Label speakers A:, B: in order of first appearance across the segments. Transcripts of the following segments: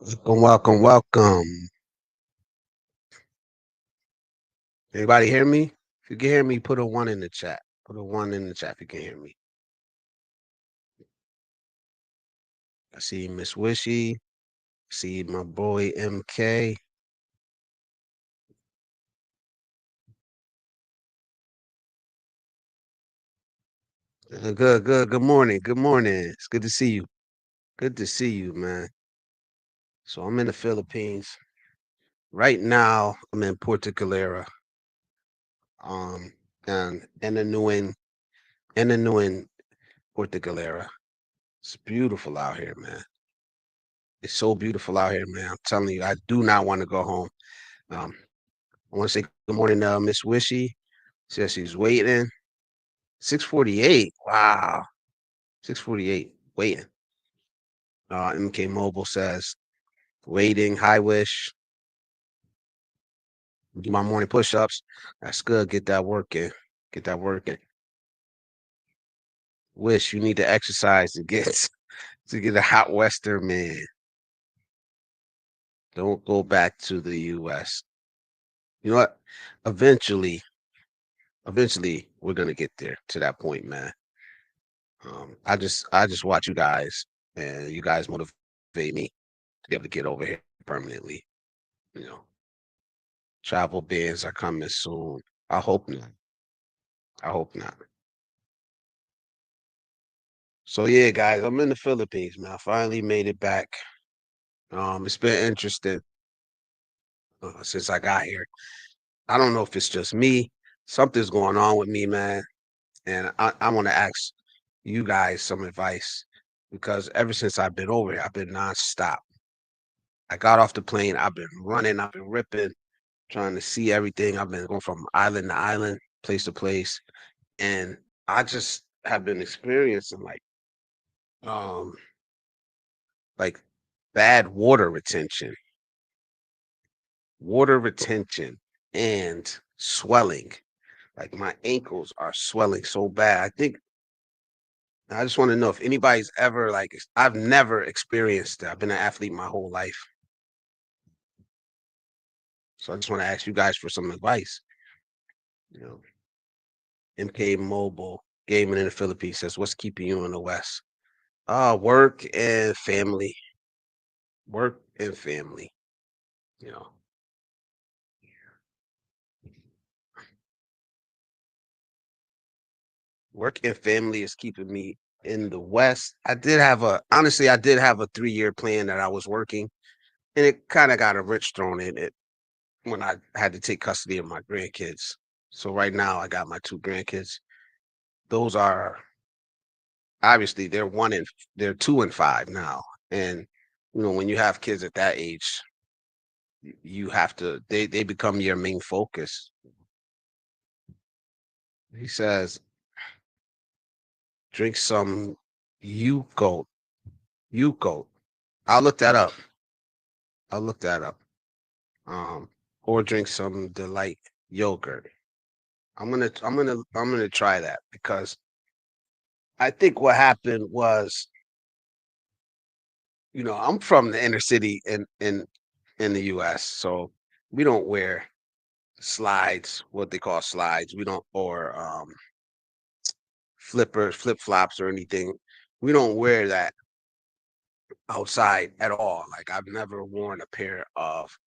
A: Welcome, welcome, welcome. Anybody hear me? If you can hear me, put a one in the chat. Put a one in the chat if you can hear me. I see Miss Wishy. See my boy MK. Good, good. Good morning. Good morning. It's good to see you. Good to see you, man. So I'm in the Philippines right now. I'm in Puerto Galera, um, and Inanuin, Puerto Galera. It's beautiful out here, man. It's so beautiful out here, man. I'm telling you, I do not want to go home. Um, I want to say good morning, Miss Wishy. Says she's waiting. 6:48. Wow. 6:48. Waiting. MK Mobile says waiting. Hi, Wish. Do my morning push-ups. That's good. Get that working. Get that working. Wish you need to exercise to get to get a hot Western man. Don't go back to the US. You know what? Eventually, eventually we're gonna get there to that point, man. I just watch you guys and you guys motivate me to be able to get over here permanently. You know, travel bans are coming soon. I hope not. I hope not. So yeah, guys, I'm in the Philippines, man. I finally made it back. It's been interesting since I got here. I don't know if it's just me. Something's going on with me, man. And I want to ask you guys some advice because ever since I've been over here, I've been nonstop. I got off the plane. I've been running. I've been ripping, trying to see everything. I've been going from island to island, place to place, and I just have been experiencing um like bad water retention and swelling. Like my ankles are swelling so bad. I just want to know if anybody's ever I've never experienced it. I've been an athlete my whole life. So I just want to ask you guys for some advice. You know, MK Mobile Gaming in the Philippines says, what's keeping you in the West? Work and family. Work and family. You know, work and family is keeping me in the West. I did have a 3-year plan that I was working, and it kind of got a wrench thrown in it when I had to take custody of my grandkids. So right now I got my two grandkids. Those are obviously they're 2 and 5 now. And when you have kids at that age, you have to they become your main focus. He says, drink some Yuko. Yuko. I'll look that up. I'll look that up. Um, or drink some delight yogurt. I'm gonna try that because I think what happened was, I'm from the inner city in the US, so we don't wear slides, what they call slides. We don't or flip flops or anything. We don't wear that outside at all. Like I've never worn a pair of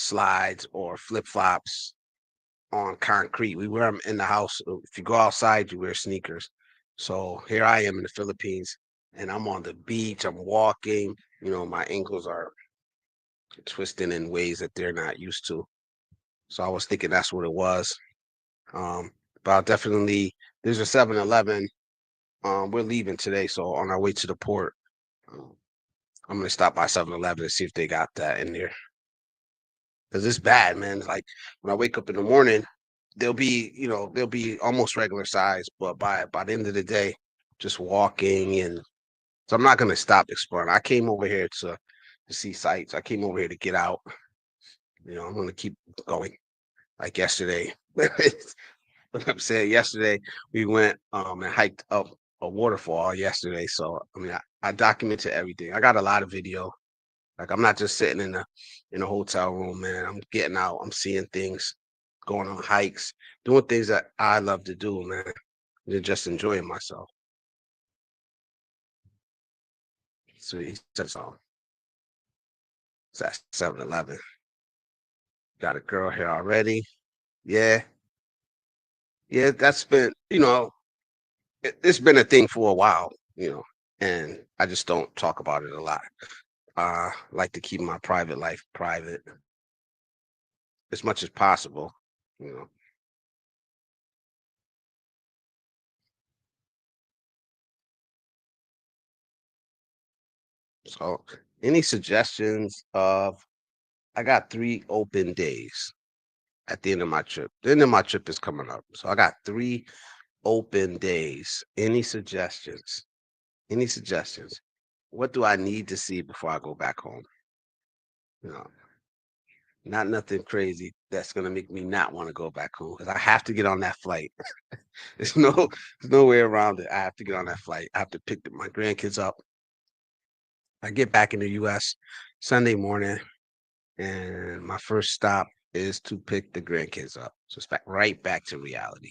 A: slides or flip flops on concrete. We wear them in the house. If you go outside, you wear sneakers. So here I am in the Philippines and I'm on the beach. I'm walking. My ankles are twisting in ways that they're not used to. So I was thinking that's what it was. But I'll definitely, there's a 7-Eleven. We're leaving today. So on our way to the port, um, I'm going to stop by 7-Eleven and see if they got that in there. Because it's bad, man. Like when I wake up in the morning, they'll be almost regular size, but by the end of the day, just walking, and so I'm not gonna stop exploring. I came over here to see sights. I came over here to get out. I'm gonna keep going. Like yesterday, what I'm saying yesterday, we went and hiked up a waterfall yesterday. So I mean, I documented everything. I got a lot of video. Like I'm not just sitting in a hotel room, man. I'm getting out. I'm seeing things, going on hikes, doing things that I love to do, man. And just enjoying myself. So he said so. It's at 7-Eleven. Got a girl here already. Yeah. Yeah, that's been, it's been a thing for a while, and I just don't talk about it a lot. Like to keep my private life private as much as possible, you know. So, any suggestions of I got 3 open days at the end of my trip. The end of my trip is coming up. So I got 3 open days. Any suggestions? Any suggestions? What do I need to see before I go back home? You know, not nothing crazy that's gonna make me not want to go back home because I have to get on that flight. There's no way around it. I have to get on that flight. I have to pick my grandkids up. I get back in the US Sunday morning, and my first stop is to pick the grandkids up. So it's right back to reality.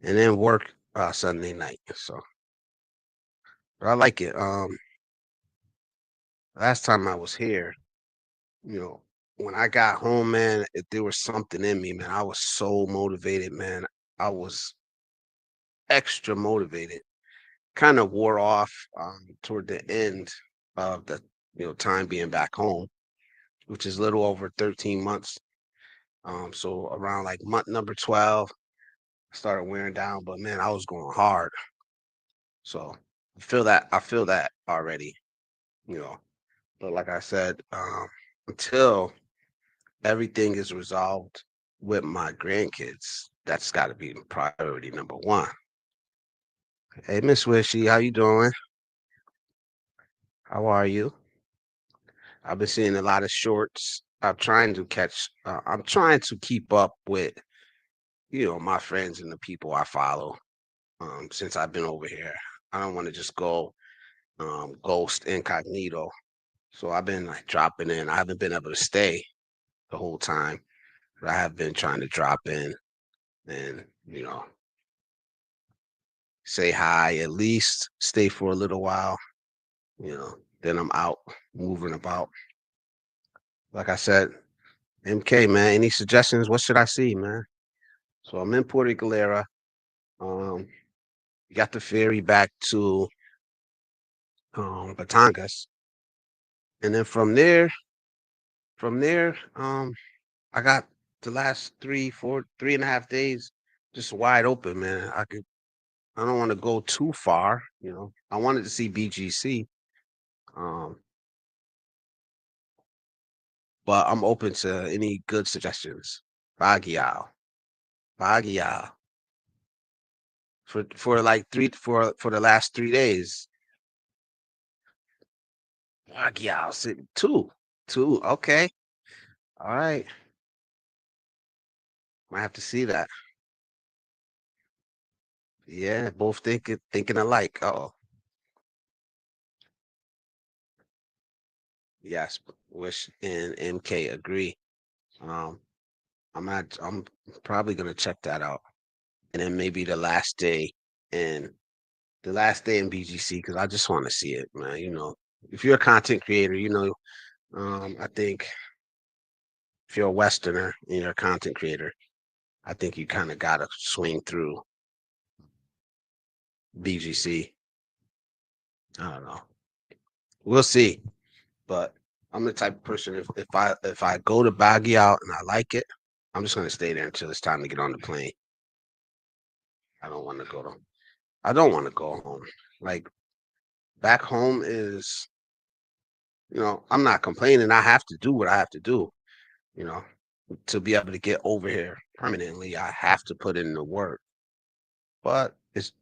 A: And then work Sunday night. So but I like it. Last time I was here, you know, when I got home, man, there was something in me, man. I was so motivated, man. I was extra motivated. Kind of wore off toward the end of the time being back home, which is a little over 13 months. So around like month number 12, I started wearing down, but man, I was going hard. So I feel that already, you know. But like I said, until everything is resolved with my grandkids, that's got to be priority number one. Hey, Miss Wishy, how you doing? How are you? I've been seeing a lot of shorts. I'm trying to keep up with, my friends and the people I follow. Since I've been over here, I don't want to just go ghost incognito. So I've been like dropping in. I haven't been able to stay the whole time, but I have been trying to drop in and, say hi, at least stay for a little while, then I'm out moving about. Like I said, MK, man, any suggestions? What should I see, man? So I'm in Puerto Galera. Um, you got the ferry back to Batangas. And then from there, I got the last 3.5 days just wide open, man. I don't want to go too far, I wanted to see BGC. Um, but I'm open to any good suggestions. Baguio. Baguio. For like for the last 3 days. Baguio City. Two. Two. Okay. All right. Might have to see that. Yeah, both thinking alike. Oh, yes. Wish and MK agree. Um, I'm probably gonna check that out. And then maybe in the last day in BGC because I just want to see it, man. If you're a content creator, I think if you're a Westerner and you're a content creator, I think you kind of gotta swing through BGC. I don't know. We'll see. But I'm the type of person if I go to Baguio and I like it, I'm just gonna stay there until it's time to get on the plane. I don't want to go to I don't want to go home. Like back home is, I'm not complaining. I have to do what I have to do, you know, to be able to get over here permanently. I have to put in the work. But it's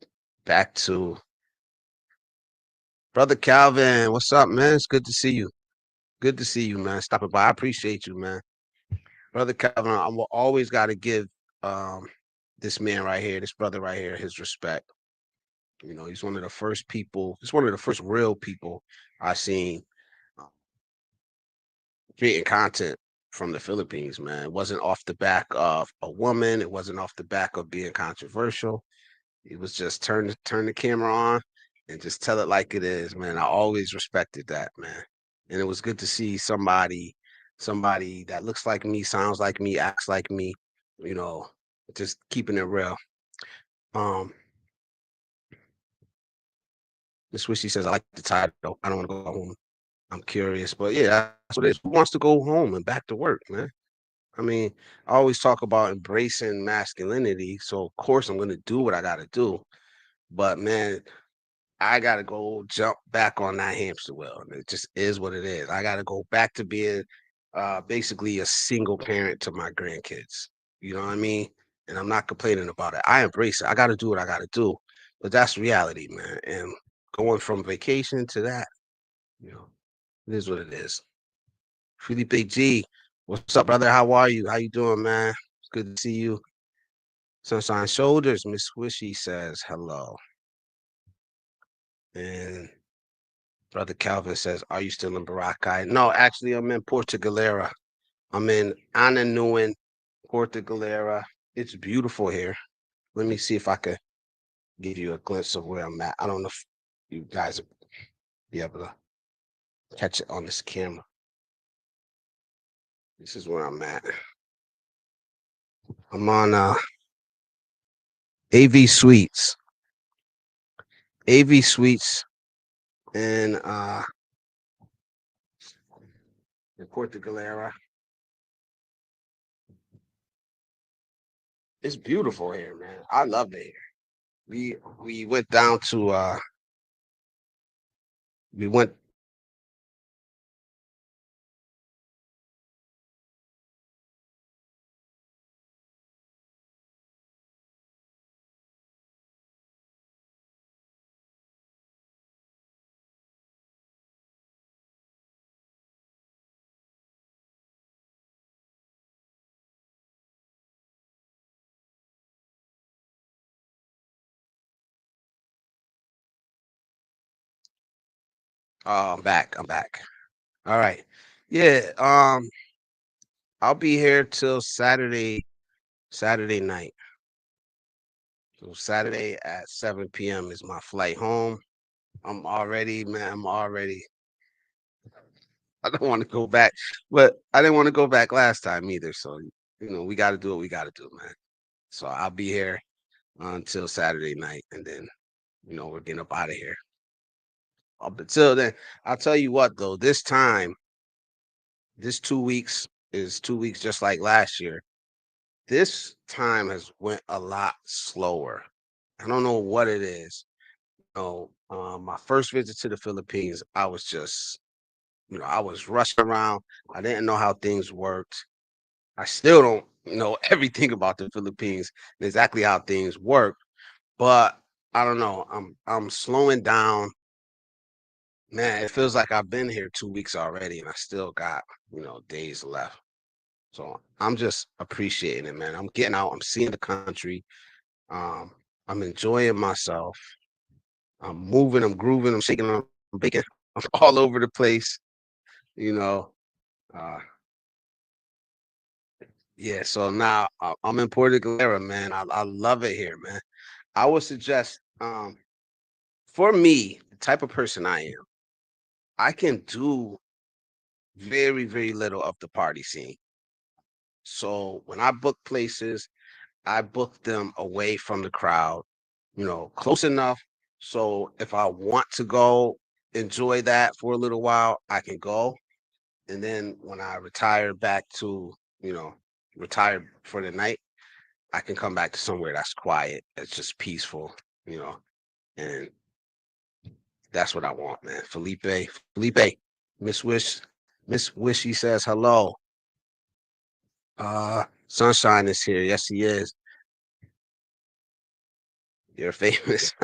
A: back to brother Calvin. What's up, man? It's good to see you. Good to see you, man. Stopping by. I appreciate you, man. Brother Calvin, I will always got to give um, this man right here, this brother right here, his respect. He's one of the first people. He's one of the first real people I seen. creating content from the Philippines, man. It wasn't off the back of a woman. It wasn't off the back of being controversial. It was just turn the camera on and just tell it like it is, man. I always respected that, man. And it was good to see somebody that looks like me, sounds like me, acts like me, you know, just keeping it real. Um, Miss Wishy says, I like the title. I don't want to go home. I'm curious. But yeah, that's what it is. Who wants to go home and back to work, man? I mean, I always talk about embracing masculinity. So of course I'm gonna do what I gotta do. But man, I gotta go jump back on that hamster wheel. And it just is what it is. I gotta go back to being basically a single parent to my grandkids. You know what I mean? And I'm not complaining about it. I embrace it. I gotta do what I gotta do. But that's reality, man. And going from vacation to that, you know, it is what it is. Felipe G, what's up, brother? How are you? How you doing, man? It's good to see you. Sunshine Shoulders, Miss Swishy says hello. And Brother Calvin says, are you still in Boracay? No, actually, I'm in Portugalera. I'm in Ananuan, Portugalera. It's beautiful here. Let me see if I could give you a glimpse of where I'm at. I don't know if you guys will be able to catch it on this camera. This is where I'm at. I'm on AV Suites. AV Suites in Portugalera. It's beautiful here, man. I love it here. We went down to we went I'm back. I'm back. All right. Yeah, I'll be here till Saturday night. So Saturday at 7 p.m. is my flight home. I'm already, man, I'm already I don't want to go back, but I didn't want to go back last time either. So, we got to do what we got to do, man. So I'll be here until Saturday night, and then we're getting up out of here. Up until then, I'll tell you what though, this 2 weeks is 2 weeks just like last year. This time has went a lot slower. I don't know what it is. My first visit to the Philippines, I was just, I was rushing around. I didn't know how things worked. I still don't know everything about the Philippines and exactly how things work, but I don't know. I'm slowing down. Man, it feels like I've been here 2 weeks already and I still got, days left. So I'm just appreciating it, man. I'm getting out, I'm seeing the country. Um, I'm enjoying myself. I'm moving, I'm grooving, I'm shaking, I'm baking. I'm all over the place, you know. Uh, yeah, so now I'm in Puerto Galera, man. I love it here, man. I would suggest, for me, the type of person I am, I can do very, very little of the party scene. So when I book places, I book them away from the crowd, close enough. So if I want to go enjoy that for a little while, I can go. And then when I retire back to, you know, retire for the night, I can come back to somewhere that's quiet, that's just peaceful, you know, and that's what I want, man. Felipe, Miss Wish, Miss Wishy says hello. Sunshine is here. Yes, he is. You're famous.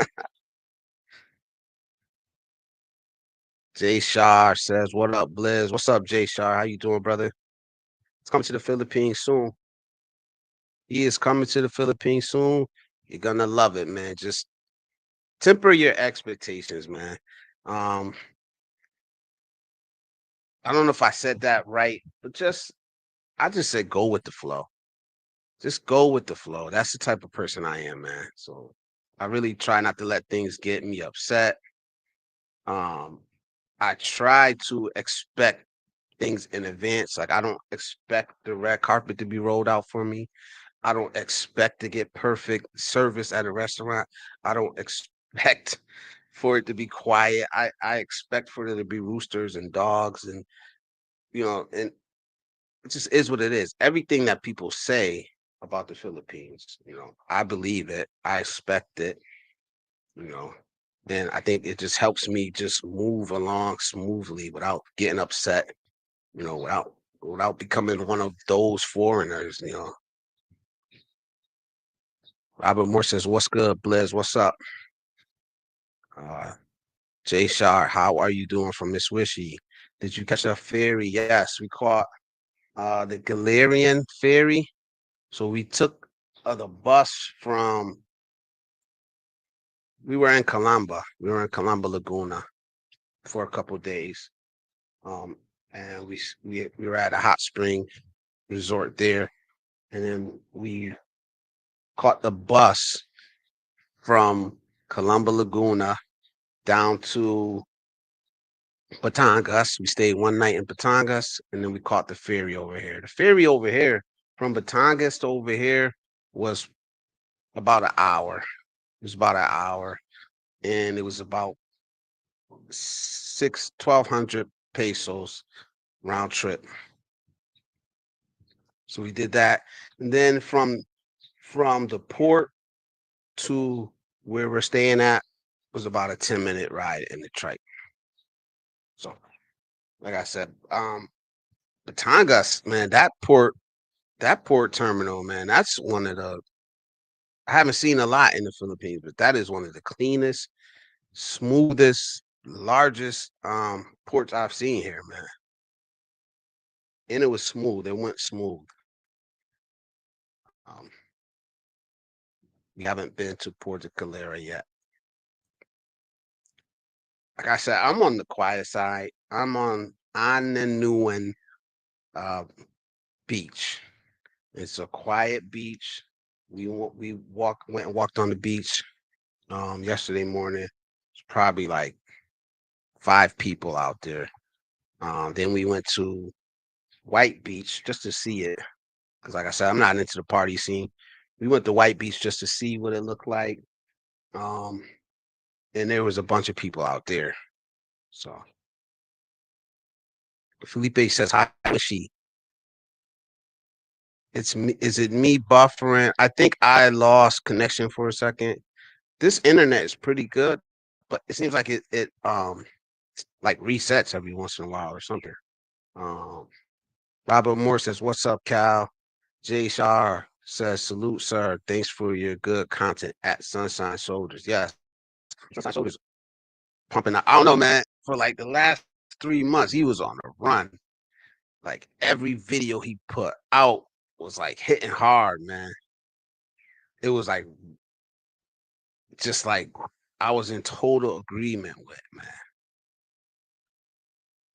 A: Jay Shar says, "What up, Blizz? What's up, Jay Shar? How you doing, brother? It's coming to the Philippines soon. He is coming to the Philippines soon. You're gonna love it, man. Just temper your expectations, man. Um, I don't know if I said that right, but I just said go with the flow. Just go with the flow. That's the type of person I am, man. So I really try not to let things get me upset. Um, I try to expect things in advance. Like I don't expect the red carpet to be rolled out for me. I don't expect to get perfect service at a restaurant. I don't expect for it to be quiet. I expect for there to be roosters and dogs and and it just is what it is. Everything that people say about the Philippines, I believe it. I expect it, you know. And I think it just helps me just move along smoothly without getting upset, without becoming one of those foreigners. Robert Moore says, "What's good, Blizz? What's up?" Uh, Jay Shar, how are you doing from Miss Wishy? Did you catch a ferry? Yes, we caught the Galarian ferry. So we took the bus from we were in Calamba. We were in Calamba Laguna for a couple days. Um, and we were at a hot spring resort there, and then we caught the bus from Calamba Laguna down to Batangas. We stayed one night in Batangas, and then we caught the ferry over here. The ferry over here from Batangas to over here was about an hour. It was about an hour, and it was about 1,200 pesos round trip. So we did that, and then from the port to where we're staying at was about a 10-minute ride in the trike. So, like I said, Batangas, man, that port terminal, man, that's one of the I haven't seen a lot in the Philippines, but that is one of the cleanest, smoothest, largest ports I've seen here, man. And it was smooth. It went smooth. Um, we haven't been to Puerto Calera yet. Like I said, I'm on the quiet side. I'm on Ananuan uh, Beach. It's a quiet beach. We went and walked on the beach yesterday morning. It's probably like 5 people out there. Then we went to White Beach just to see it. Because like I said, I'm not into the party scene. We went to White Beach just to see what it looked like. Um, and there was a bunch of people out there. So Felipe says, "Hi, Wishy. It's me. Is it me buffering? I think I lost connection for a second. This internet is pretty good, but it seems like it like resets every once in a while or something." Um, Robert Moore says, "What's up, Cal?" Jay Shar says, "Salute, sir. Thanks for your good content at Sunshine Soldiers." Yes, Sunshine Soldiers pumping out. I don't know, man. For like the last 3 months, he was on a run. Like every video he put out was like hitting hard, man. It was like just like I was in total agreement with, man.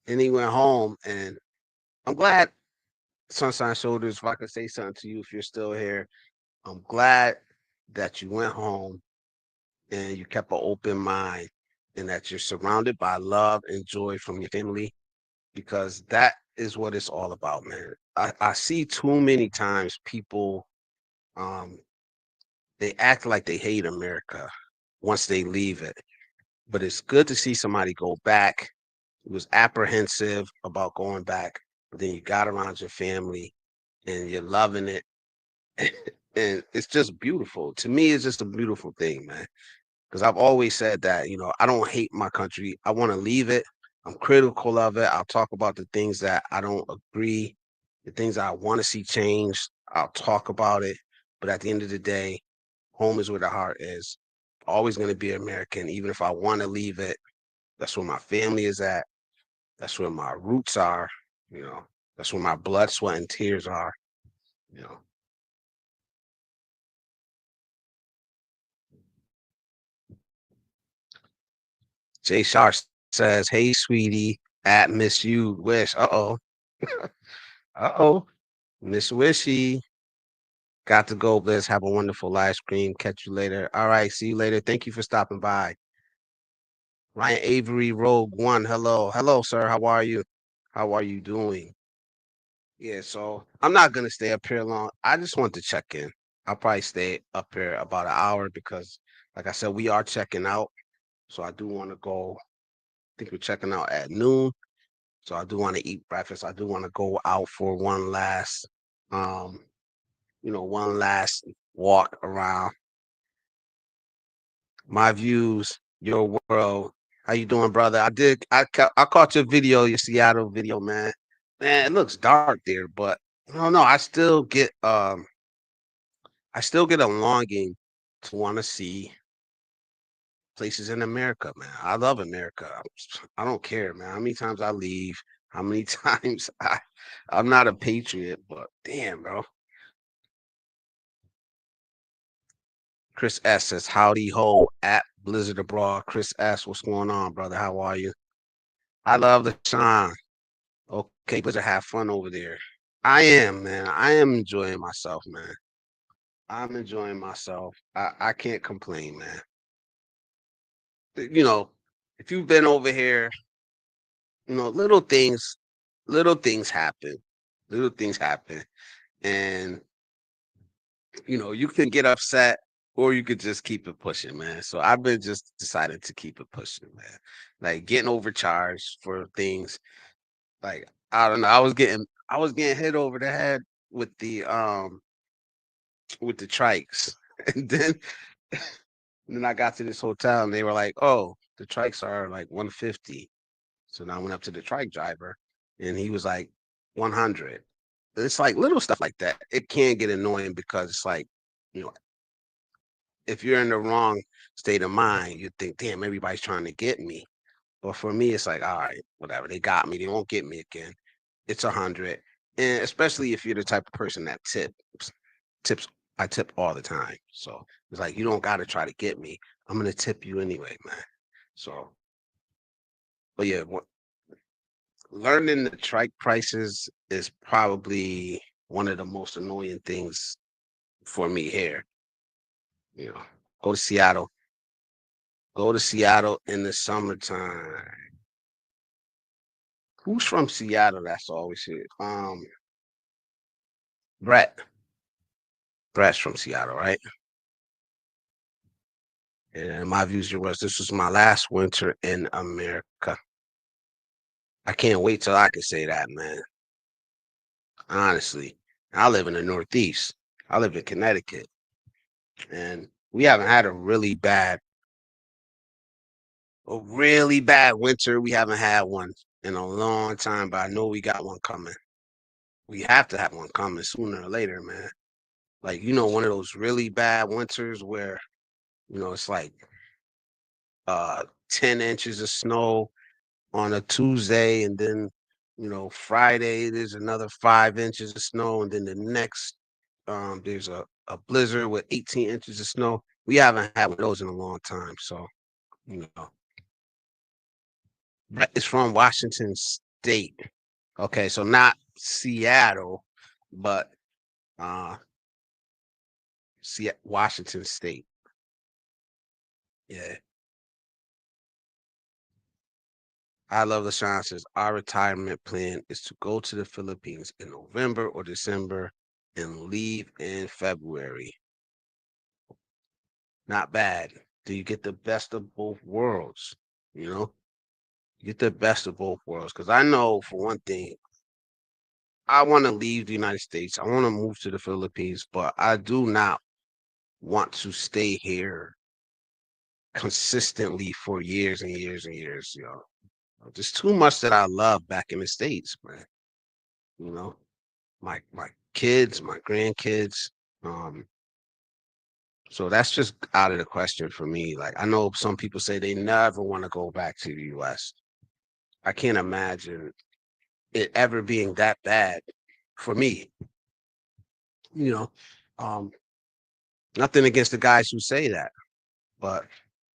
A: And he went home, and I'm glad, Sunshine Shoulders, if I could say something to you, if you're still here, I'm glad that you went home and you kept an open mind and that you're surrounded by love and joy from your family because that is what it's all about, man. I see too many times people um they act like they hate America once they leave it. But it's good to see somebody go back. He was apprehensive about going back, but then you got around your family and you're loving it. And it's just beautiful. To me, it's just a beautiful thing, man. Because I've always said that, I don't hate my country. I want to leave it. I'm critical of it. I'll talk about the things that I don't agree, the things I want to see changed. I'll talk about it. But at the end of the day, home is where the heart is. Always going to be American, even if I want to leave it. That's where my family is at. That's where my roots are. You know, that's where my blood, sweat, and tears are. You know, Jay Sharp says, "Hey, sweetie. At Miss You Wish. Uh-oh. Uh-oh. Miss Wishy. Got to go, Bliss. Have a wonderful live stream. Catch you later. All right. See you later. Thank you for stopping by. Ryan Avery Rogue One. Hello. Hello, sir. How are you? How are you doing? Yeah, so I'm not gonna stay up here long. I just want to check in. I'll probably stay up here about an hour because, like I said, we are checking out. So I do want to go. I think we're checking out at noon. So I do want to eat breakfast. I do want to go out for one last, um, one last walk around my views, your world. How you doing, brother? I caught your video, your Seattle video, man. Man, it looks dark there, but I don't know. I still get a longing to want to see places in America, man. I love America. I don't care, man. How many times I leave, how many times I'm not a patriot, but damn, bro. Chris S says, howdy ho at Blizzard Abroad. Chris S, what's going on, brother? How are you? I love the shine. Okay, Blizzard, have fun over there. I am, man. I am enjoying myself, man. I'm enjoying myself. I can't complain, man. You know, if you've been over here, little things happen. Little things happen. And you can get upset or you could just keep it pushing, man. So I've been just decided to keep it pushing, man. Like getting overcharged for things. Like I don't know. I was getting hit over the head with the trikes. And then I got to this hotel and they were like, oh, the trikes are like 150. So now I went up to the trike driver and he was like 100. It's like little stuff like that. It can get annoying because it's like, you know, if you're in the wrong state of mind, you think, damn, everybody's trying to get me. But for me, it's like, all right, whatever. They got me. They won't get me again. It's 100. And especially if you're the type of person that tips, I tip all the time. So it's like, you don't got to try to get me. I'm going to tip you anyway, man. So, but yeah, learning the trike prices is probably one of the most annoying things for me here. You know, go to Seattle. Go to Seattle in the summertime. Who's from Seattle? That's always here. Brett. Brett's from Seattle, right? And my views, your words. This was my last winter in America. I can't wait till I can say that, man. Honestly, I live in the Northeast. I live in Connecticut, and we haven't had a really bad winter. We haven't had one in a long time, but I know we got one coming. We have to have one coming sooner or later, man. Like one of those really bad winters where it's like 10 inches of snow on a Tuesday, and then Friday there's another 5 inches of snow, and then the next there's a blizzard with 18 inches of snow. We haven't had one of those in a long time. So, you know, Brett is from Washington State. Okay, so not Seattle, but uh Washington State. Yeah. I love the Sean says our retirement plan is to go to the Philippines in November or December and leave in February. Not bad. Do you get the best of both worlds? You know, you get the best of both worlds. Because I know for one thing, I want to leave the United States. I want to move to the Philippines, but I do not want to stay here consistently for years and years and years. There's too much that I love back in the States, man. You know, my kids, my grandkids. Um, so that's just out of the question for me. Like I know some people say they never want to go back to the US. I can't imagine it ever being that bad for me. You know, um, nothing against the guys who say that, but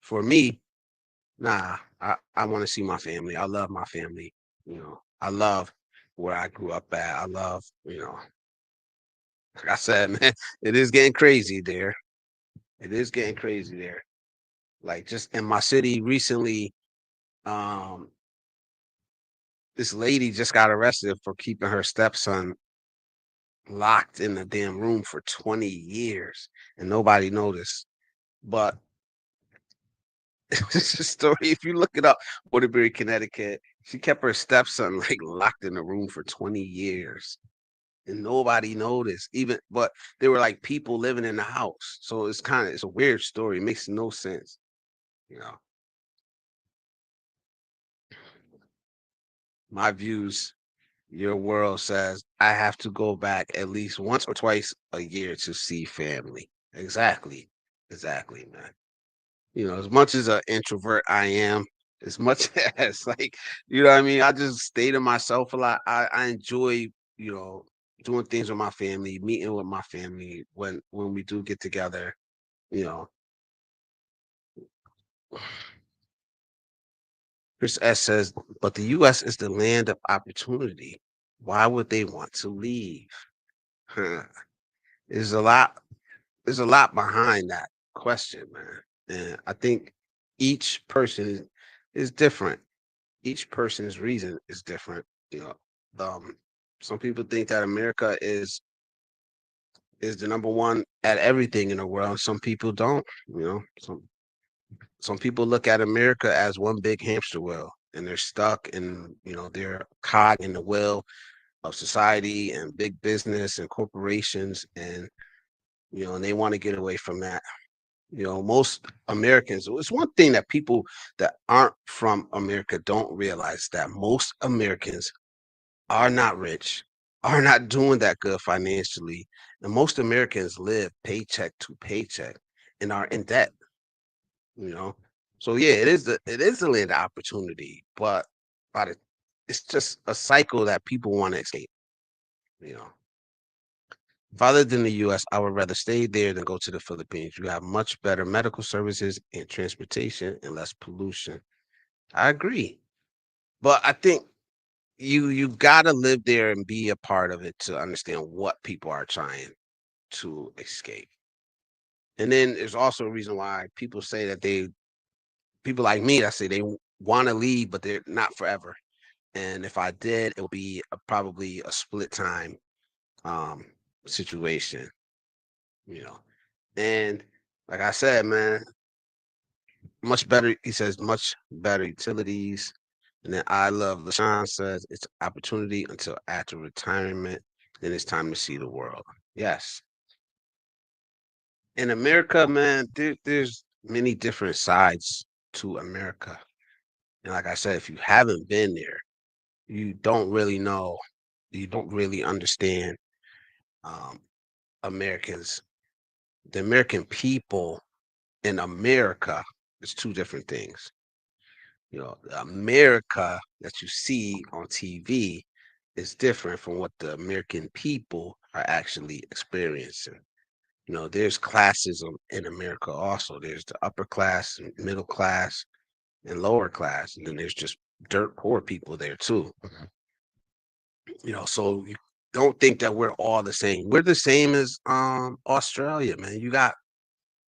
A: for me, nah. I want to see my family. I love my family. I love where I grew up at. I love, like I said, man, it is getting crazy there. It is getting crazy there. Like just in my city recently, um, this lady just got arrested for keeping her stepson locked in the damn room for 20 years and nobody noticed. But it's a story. If you look it up, Waterbury, Connecticut, she kept her stepson like locked in the room for 20 years and nobody noticed. Even but there were like people living in the house. So it's a weird story. It makes no sense, you know. My views, your world says I have to go back at least once or twice a year to see family. Exactly. Exactly, man. As much as an introvert I am, as much as like, what I mean, I just stay to myself a lot. I enjoy, you know, doing things with my family, meeting with my family when we do get together, you know. Chris S says, but the US is the land of opportunity. Why would they want to leave? Huh. There's a lot, there's a lot behind that question, man. And I think each person is different. Each person's reason is different. You know, some people think that America is the number one at everything in the world. Some people don't. Some people look at America as one big hamster wheel, and they're stuck, and they're caught in the wheel of society and big business and corporations, and they want to get away from that. Most Americans, it's one thing that people that aren't from America don't realize that most Americans are not rich, are not doing that good financially. And most Americans live paycheck to paycheck and are in debt, you know. So yeah, it is the land of opportunity, but it's just a cycle that people want to escape, you know. If I lived in the US, I would rather stay there than go to the Philippines. You have much better medical services and transportation and less pollution. I agree. But I think you gotta live there and be a part of it to understand what people are trying to escape. And then there's also a reason why people say that people like me that say they want to leave, but they're not forever. And if I did, it would be probably a split time um situation, you know. And like I said, man, much better. He says much better utilities. And then I love LaShawn says it's opportunity until after retirement. Then it's time to see the world. Yes. In America, man, there's many different sides to America. And like I said, if you haven't been there, you don't really know, you don't really understand um, Americans. The American people in America is two different things. The America that you see on TV is different from what the American people are actually experiencing. There's classism in America also. There's the upper class, and middle class, and lower class, and then there's just dirt poor people there too. So you don't think that we're all the same. We're the same as Australia, man. You got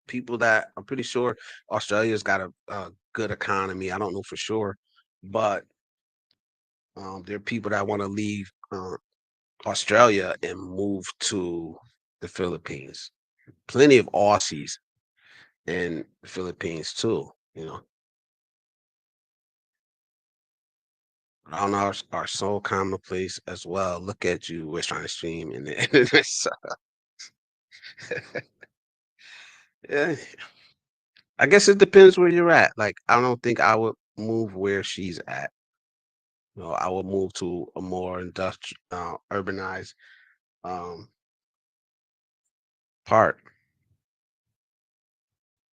A: people that I'm pretty sure Australia's got a good economy. I don't know for sure, but there are people that want to leave Australia and move to the Philippines. Plenty of Aussies in the Philippines too. On our so commonplace as well. Look at you, we're trying to stream in the internet. So, yeah, I guess it depends where you're at. Like, I don't think I would move where she's at. I would move to a more industrial, urbanized um, part.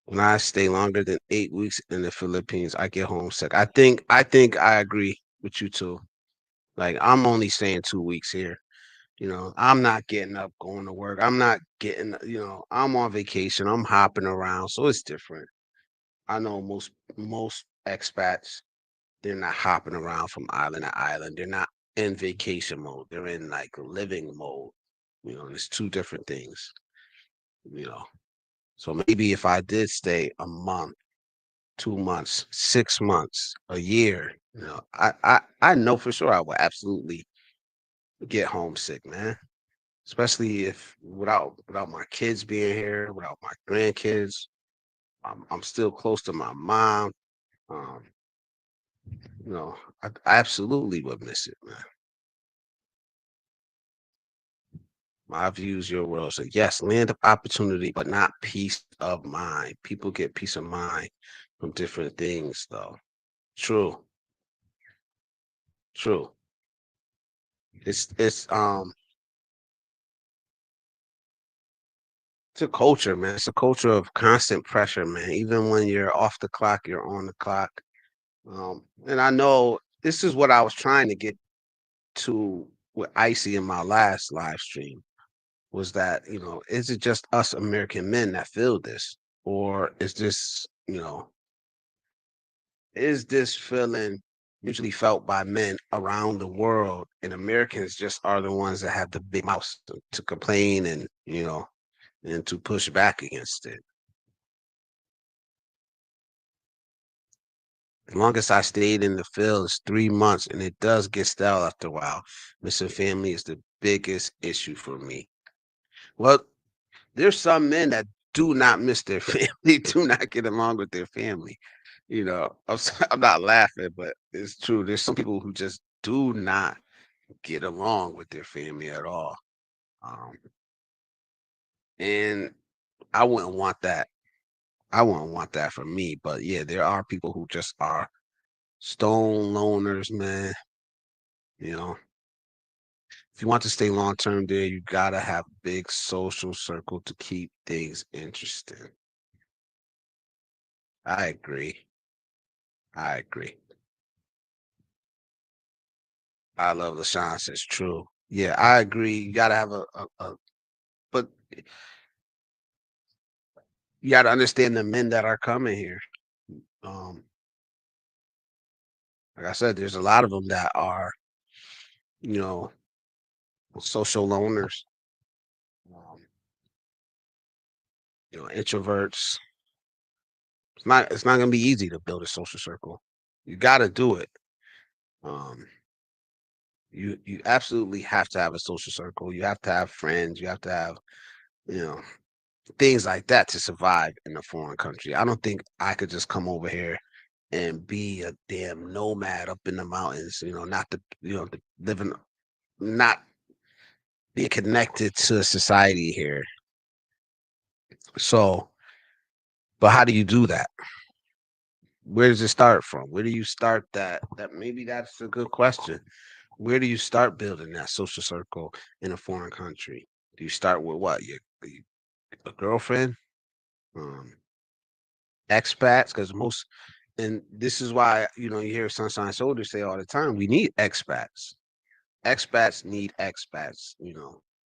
A: When I stay longer than 8 weeks in the Philippines, I get homesick. I think I agree with you too. Like I'm only staying 2 weeks here. I'm not getting up, going to work. I'm not getting, I'm on vacation. I'm hopping around. So it's different. I know most expats. They're not hopping around from island to island. They're not in vacation mode. They're in like living mode. And it's two different things. You know, so maybe if I did stay a month, 2 months, 6 months, a year, I know for sure I would absolutely get homesick, man. Especially if without my kids being here, without my grandkids, I'm still close to my mom. Um, I absolutely would miss it, man. My views, your world. So yes, land of opportunity, but not peace of mind. People get peace of mind from different things, though. True, true. It's a culture, man. It's a culture of constant pressure, man. Even when you're off the clock, you're on the clock. And I know this is what I was trying to get to with Icy in my last live stream was that, is it just us American men that feel this? Or is this feeling usually felt by men around the world and Americans just are the ones that have the big mouths to complain and to push back against it. As long as I stayed in the field, it's 3 months, and it does get stale after a while. Missing family is the biggest issue for me. Well, there's some men that do not miss their family, do not get along with their family. I'm not laughing, but it's true. There's some people who just do not get along with their family at all. Um, and I wouldn't want that. I wouldn't want that for me. But yeah, there are people who just are stone loners, man. You know, if you want to stay long term there, you gotta have big social circle to keep things interesting. I agree. I agree. I love LaShawn says true. Yeah, I agree. You gotta have but you gotta understand the men that are coming here. Um, like I said, there's a lot of them that are, you know, social loners, um, introverts. It's not gonna be easy to build a social circle. You gotta do it. Um, you absolutely have to have a social circle. You have to have friends. You have to have, you know, things like that to survive in a foreign country. I don't think I could just come over here and be a damn nomad up in the mountains, not living, not being connected to society here. So, but how do you do that? Where does it start from? Where do you start that? Maybe that's a good question. Where do you start building that social circle in a foreign country? Do you start with what? A girlfriend, um, expats? Because and this is why you hear Sunshine Soldiers say all the time, we need expats. Expats need expats.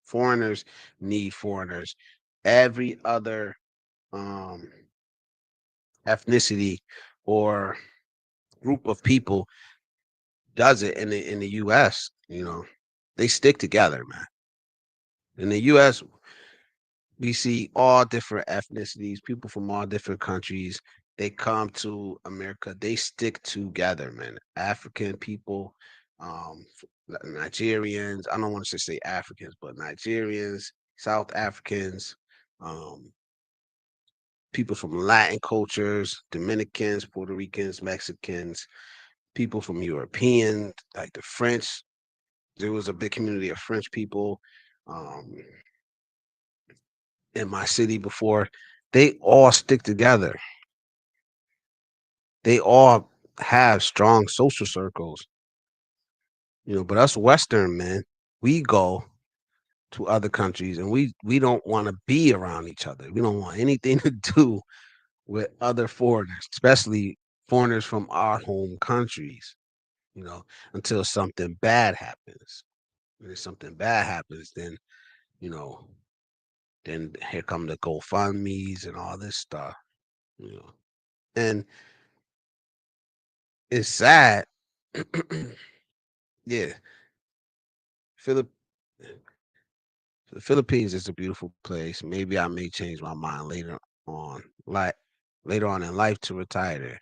A: Foreigners need foreigners. Every other um, ethnicity or group of people does it in the U.S. They stick together, man. In the U.S., we see all different ethnicities, people from all different countries. They come to America. They stick together, man. African people, Nigerians. I don't want to just say Africans, but Nigerians, South Africans, um, people from Latin cultures, Dominicans, Puerto Ricans, Mexicans, people from European, like the French. There was a big community of French people um, in my city before. They all stick together. They all have strong social circles, but us Western men, we go to other countries and we don't want to be around each other. We don't want anything to do with other foreigners, especially foreigners from our home countries, you know, until something bad happens. When something bad happens, you know, then here come the GoFundMe's and all this stuff, you know. And it's sad. Yeah, Philip the Philippines is a beautiful place. Maybe I may change my mind on, like later on in life to retire there.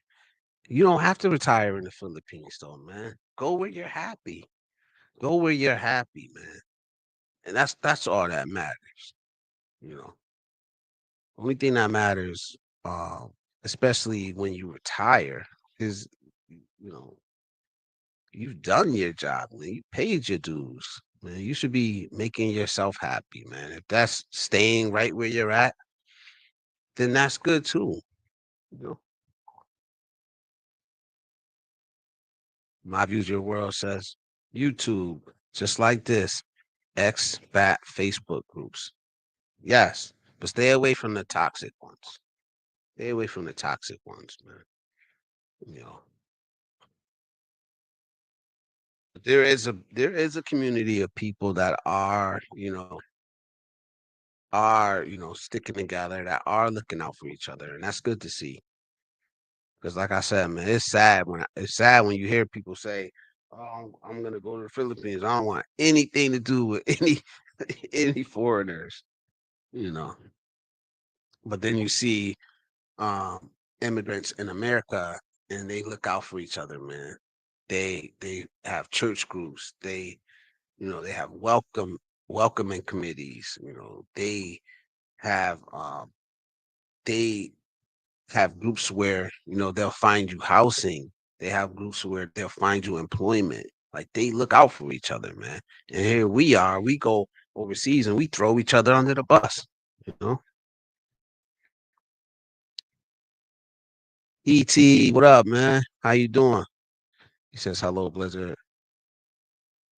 A: You don't have to retire in the Philippines though, man. Go where you're happy. Go where you're happy, man. And that's all that matters. You know, only thing that matters, especially when you retire, is you know you've done your job, man. You paid your dues, man. You should be making yourself happy, man. If that's staying right where you're at, then that's good too. You know, my views, your world says YouTube, just like this, X, fat Facebook groups. Yes, but stay away from the toxic ones. Stay away from the toxic ones, man. You know, there is a community of people that are sticking together, that are looking out for each other, and that's good to see. Because, like I said, man, it's sad when you hear people say, "Oh, I'm gonna go to the Philippines. I don't want anything to do with any any foreigners," you know. But then you see immigrants in America, and they look out for each other, man. They have church groups. They have welcoming committees. Have um, they have groups where they'll find you housing. They have groups where they'll find you employment. Like they look out for each other, man. And here we are. We go overseas and we throw each other under the bus. You know, ET, what up, man? How you doing? He says hello, Blizzard.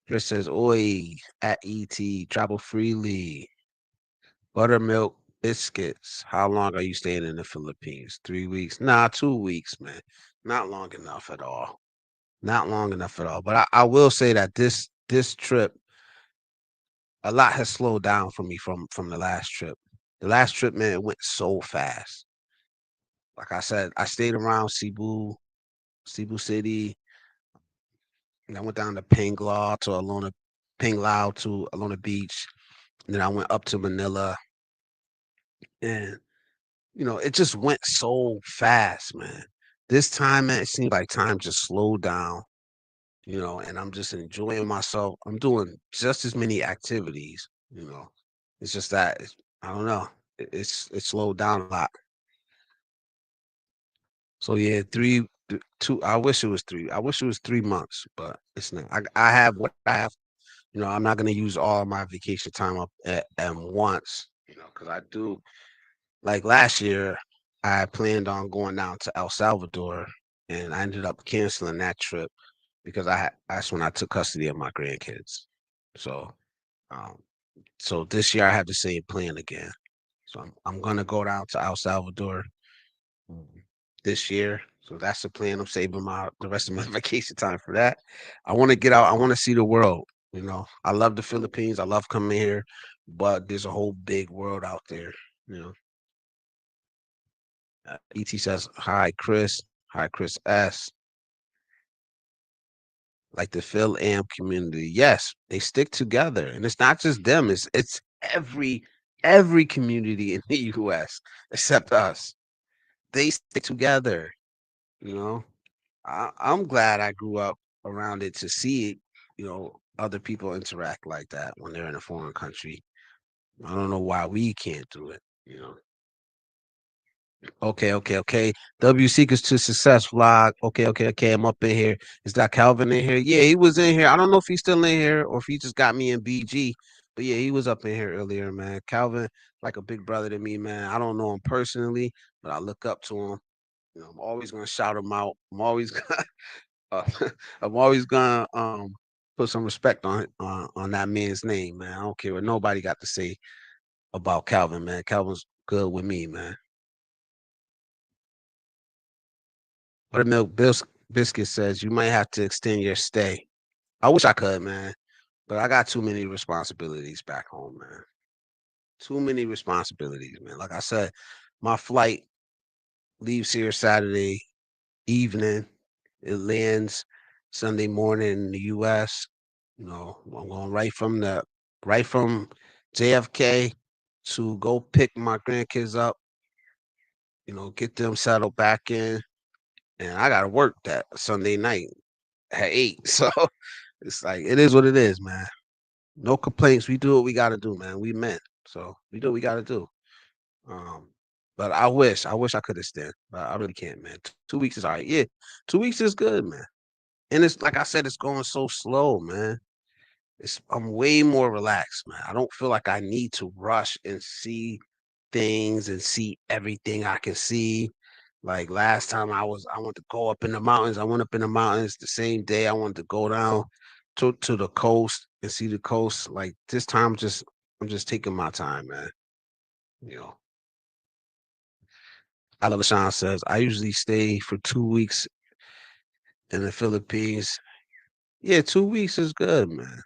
A: Chris says, "Oi, at ET, travel freely. Buttermilk biscuits. How long are you staying in the Philippines? 3 weeks? Nah, 2 weeks, man. Not long enough at all. Not long enough at all. But I will say that this trip, a lot has slowed down for me from the last trip. The last trip, man, it went so fast. Like I said, I stayed around Cebu City, and I went down to Pinglao to Alona Beach, and then I went up to Manila, and it just went so fast, man. This time, man, it seems like time just slowed down, and I'm just enjoying myself. I'm doing just as many activities, you know. It's just that I don't know. It's slowed down a lot. So yeah, 2. I wish it was 3. I wish it was 3 months, but it's not. I have what I have. I'm not gonna use all my vacation time up at once, because I do. Like last year, I planned on going down to El Salvador, and I ended up canceling that trip because that's when I took custody of my grandkids. So, um, so this year I have the same plan again. So I'm gonna go down to El Salvador um, this year. So that's the plan. I'm saving my the rest of my vacation time for that. I want to get out. I want to see the world. I love the Philippines. I love coming here, but there's a whole big world out there. You know. ET says, "Hi, Chris. Hi, Chris S. Like the Phil Am community. Yes, they stick together, and it's not just them. It's every community in the U.S. except us. They stick together. You know, I'm glad I grew up around it to see other people interact like that when they're in a foreign country. I don't know why we can't do it. You know." Okay, okay, okay. W Seekers to Success vlog. Okay, okay, okay. I'm up in here. Is that Calvin in here? Yeah, he was in here. I don't know if he's still in here or if he just got me in BG. But yeah, he was up in here earlier, man. Calvin, like a big brother to me, man. I don't know him personally, but I look up to him. I'm always gonna shout him out. I'm always gonna uh, I'm always gonna put some respect on that man's name, man. I don't care what nobody got to say about Calvin, man. Calvin's good with me, man. Buttermilk Biscuit says you might have to extend your stay. I wish I could, man, but I got too many responsibilities back home, man. Too many responsibilities, man. Like I said, my flight leaves here Saturday evening. It lands Sunday morning in the US. I'm going right from JFK to go pick my grandkids up, get them settled back in. And I gotta work that Sunday night at 8. So it's like it is what it is, man. No complaints. We do what we gotta do, man. We men. So we do what we gotta do. Um, but I wish I could extend, but I really can't, man. 2 weeks is all right. Yeah, 2 weeks is good, man. And it's like I said, it's going so slow, man. I'm way more relaxed, man. I don't feel like I need to rush and see things and see everything I can see. Like last time I wanted to go up in the mountains. I went up in the mountains the same day. I wanted to go down to the coast and see the coast. Like this time, I'm just taking my time, man. You know, Alashawn says I usually stay for 2 weeks in the Philippines. Yeah, 2 weeks is good, man.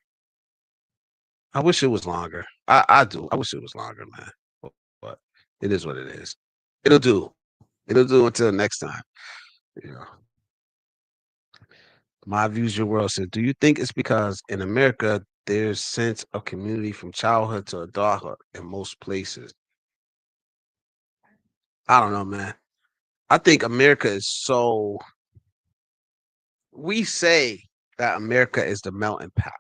A: I wish it was longer. I do. I wish it was longer, man. But it is what it is. It'll do. It'll do until next time. You know. My views, your world says, do you think it's because in America there's sense of community from childhood to adulthood in most places? I don't know, man. I think America is so we say that America is the melting pot.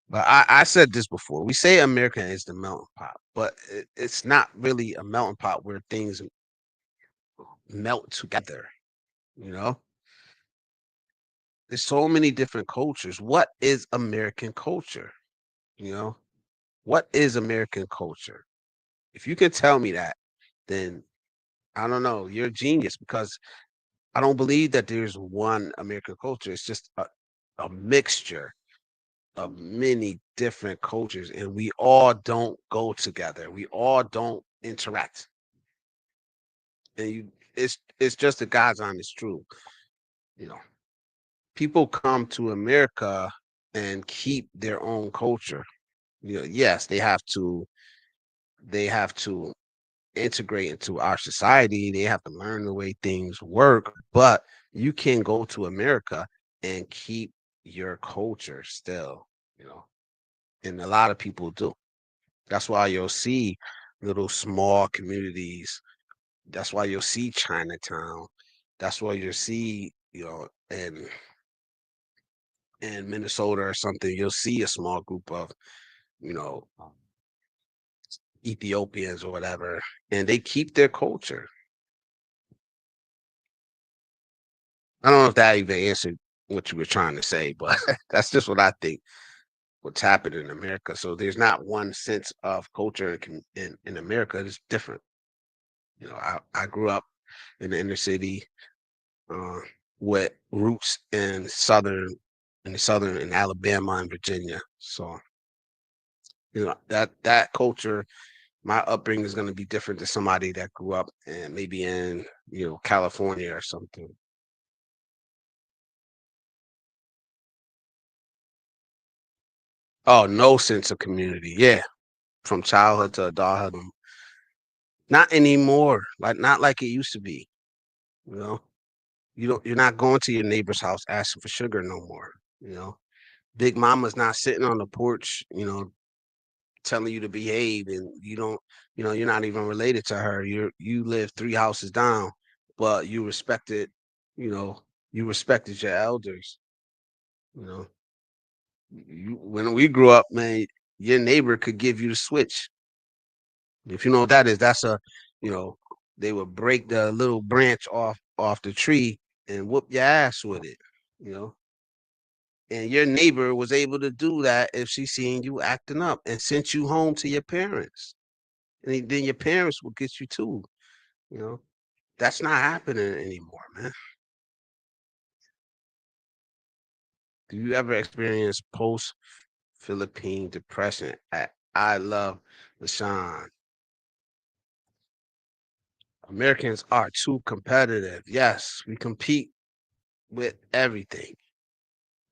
A: But I said this before. We say America is the melting pot, but it's not really a melting pot where things melt together. You know, there's so many different cultures. What is American culture? You know, what is American culture? If you can tell me that, then I don't know. You're a genius because I don't believe that there's one American culture. It's just a mixture of many different cultures, and we all don't go together. We all don't interact. And it's just the God's honest truth. You know, people come to America and keep their own culture. Yes, they have to integrate into our society. They have to learn the way things work, but you can go to America and keep your culture still, you know. And a lot of people do. That's why you'll see little small communities. That's why you'll see Chinatown. That's why you'll see, in Minnesota or something, you'll see a small group of, you know, Ethiopians or whatever, and they keep their culture. I don't know if that even answered what you were trying to say, but that's just what I think what's happened in America. So there's not one sense of culture in America. It's different. I grew up in the inner city uh, with roots in the southern in Alabama and Virginia. So that culture, my upbringing is going to be different than somebody that grew up and maybe in California or something. Oh, no sense of community. Yeah, from childhood to adulthood. Not anymore. Like not like it used to be. You know, you're not going to your neighbor's house asking for sugar no more. You know, Big Mama's not sitting on the porch. Telling you to behave, and you don't. You're not even related to her. You live 3 houses down, but you respected. You know, you respected your elders. You know, when we grew up, man, your neighbor could give you the switch. If you know what that is, you know, they would break the little branch off the tree and whoop your ass with it, you know. And your neighbor was able to do that if she seen you acting up and sent you home to your parents. And then your parents will get you too, you know. That's not happening anymore, man. Do you ever experience post Philippine depression? I love LaShawn. Americans are too competitive. Yes, we compete with everything.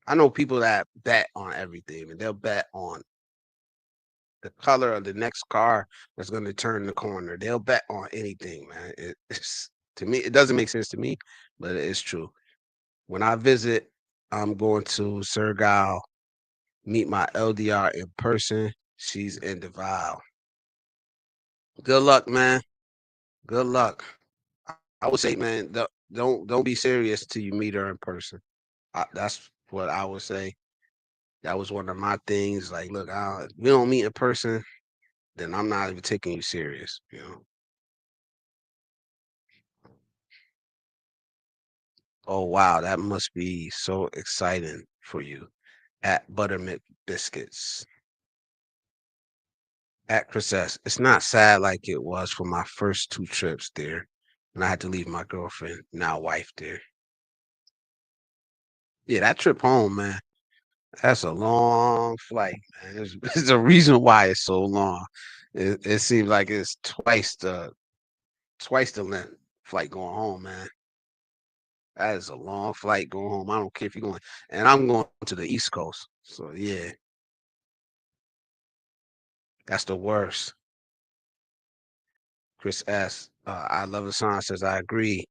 A: I know people that bet on everything, and they'll bet on the color of the next car that's going to turn the corner. They'll bet on anything, man. It's to me, it doesn't make sense to me, but it's true. When I visit, I'm going to Sergal, meet my LDR in person. She's in Deville. Good luck, man. Good luck. I would say, man, don't be serious till you meet her in person. That's what I would say. That was one of my things. Like, look, we don't meet in person, then I'm not even taking you serious. You know. Oh wow, that must be so exciting for you at Buttermilk Biscuits at Chris S. It's not sad like it was for my first two trips there, and I had to leave my girlfriend, now wife, there. Yeah, that trip home, man. That's a long flight, man. There's a reason why it's so long. It seems like it's twice the length flight going home, man. That is a long flight going home. I don't care if you're going, and I'm going to the East Coast. So yeah, that's the worst. Chris S. I love the song says I agree,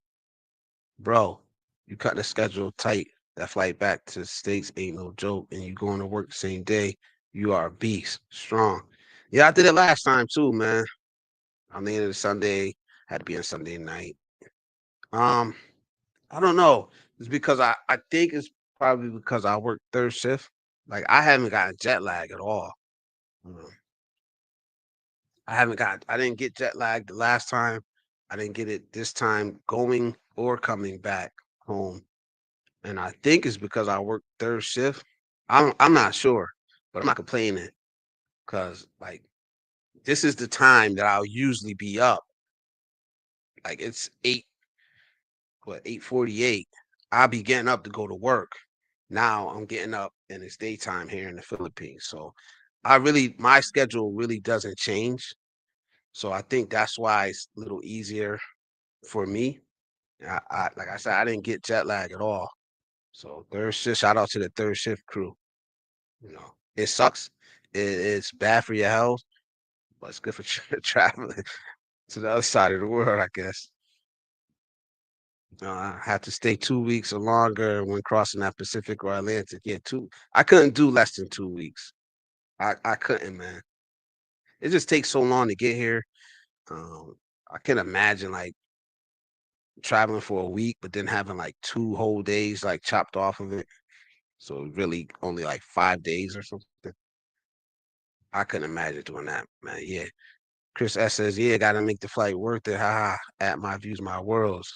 A: bro. You cut the schedule tight. That flight back to the States ain't no joke, and you going to work the same day. You are a beast, strong. Yeah, I did it last time too, man. I landed Sunday, had to be on Sunday night. Um, I don't know. It's because I think it's probably because I work third shift. Like I haven't gotten jet lag at all. Mm. I didn't get jet lag the last time. I didn't get it this time going or coming back home. And I think it's because I work third shift. I'm not sure, but I'm not complaining because like this is the time that I'll usually be up. Like it's 8:48. I'll be getting up to go to work. Now I'm getting up and it's daytime here in the Philippines. So my schedule really doesn't change. So I think that's why it's a little easier for me. Like I said, I didn't get jet lag at all. So third shift, shout out to the third shift crew. You know, it sucks. It's bad for your health, but it's good for traveling to the other side of the world, I guess. I had to stay 2 weeks or longer when crossing that Pacific or Atlantic. Yeah, two. I couldn't do less than 2 weeks. I couldn't, man. It just takes so long to get here. Um, I can imagine like traveling for a week, but then having like 2 whole days like chopped off of it. So really only like 5 days or something. I couldn't imagine doing that, man. Yeah. Chris S says, yeah, gotta make the flight worth it. Ha ha. At my views, my worlds.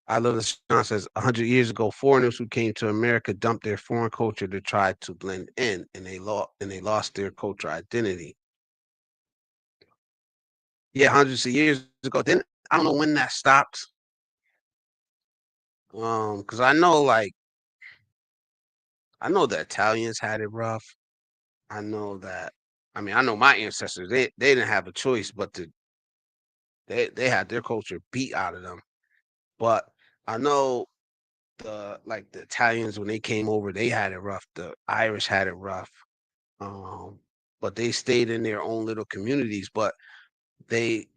A: I love this. Sean says 100 years ago, foreigners who came to America dumped their foreign culture to try to blend in, and they lost their cultural identity. Yeah, hundreds of years ago. Then I don't know when that stopped. Because I know the Italians had it rough. I know that. I mean, I know my ancestors. They didn't have a choice but to they had their culture beat out of them. But I know the Italians when they came over, they had it rough. The Irish had it rough. Um, but they stayed in their own little communities. But they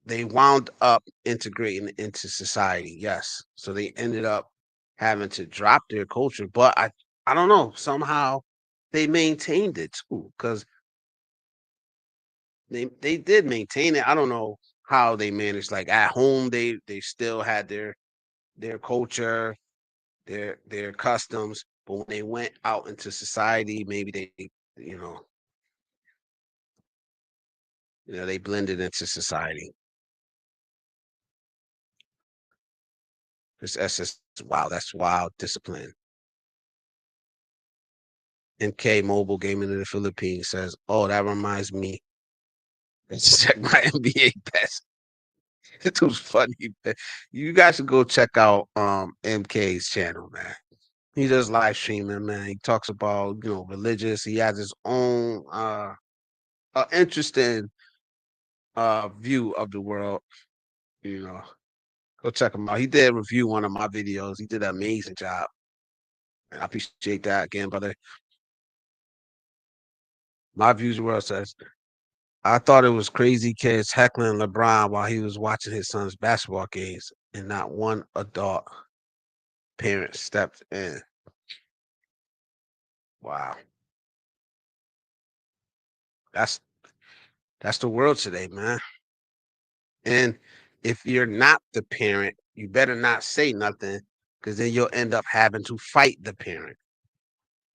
A: they wound up integrating into society. Yes, so they ended up having to drop their culture. But I don't know somehow they maintained it too because they did maintain it. I don't know how they managed. Like at home, they still had their culture, their customs, but when they went out into society, maybe you know they blended into society. That's just wow. That's wild discipline. MK Mobile Gaming in the Philippines says, "Oh, that reminds me. Let's check my NBA bets." It was funny. Man. You guys should go check out MK's channel, man. He does live streaming, man. He talks about religious. He has his own interesting view of the world. You know, go check him out. He did review one of my videos. He did an amazing job. And I appreciate that again, brother. My views world says I thought it was crazy kids heckling LeBron while he was watching his son's basketball games and not one adult. parents stepped in. Wow. That's that's the world today, man. And if you're not the parent, you better not say nothing because then you'll end up having to fight the parent.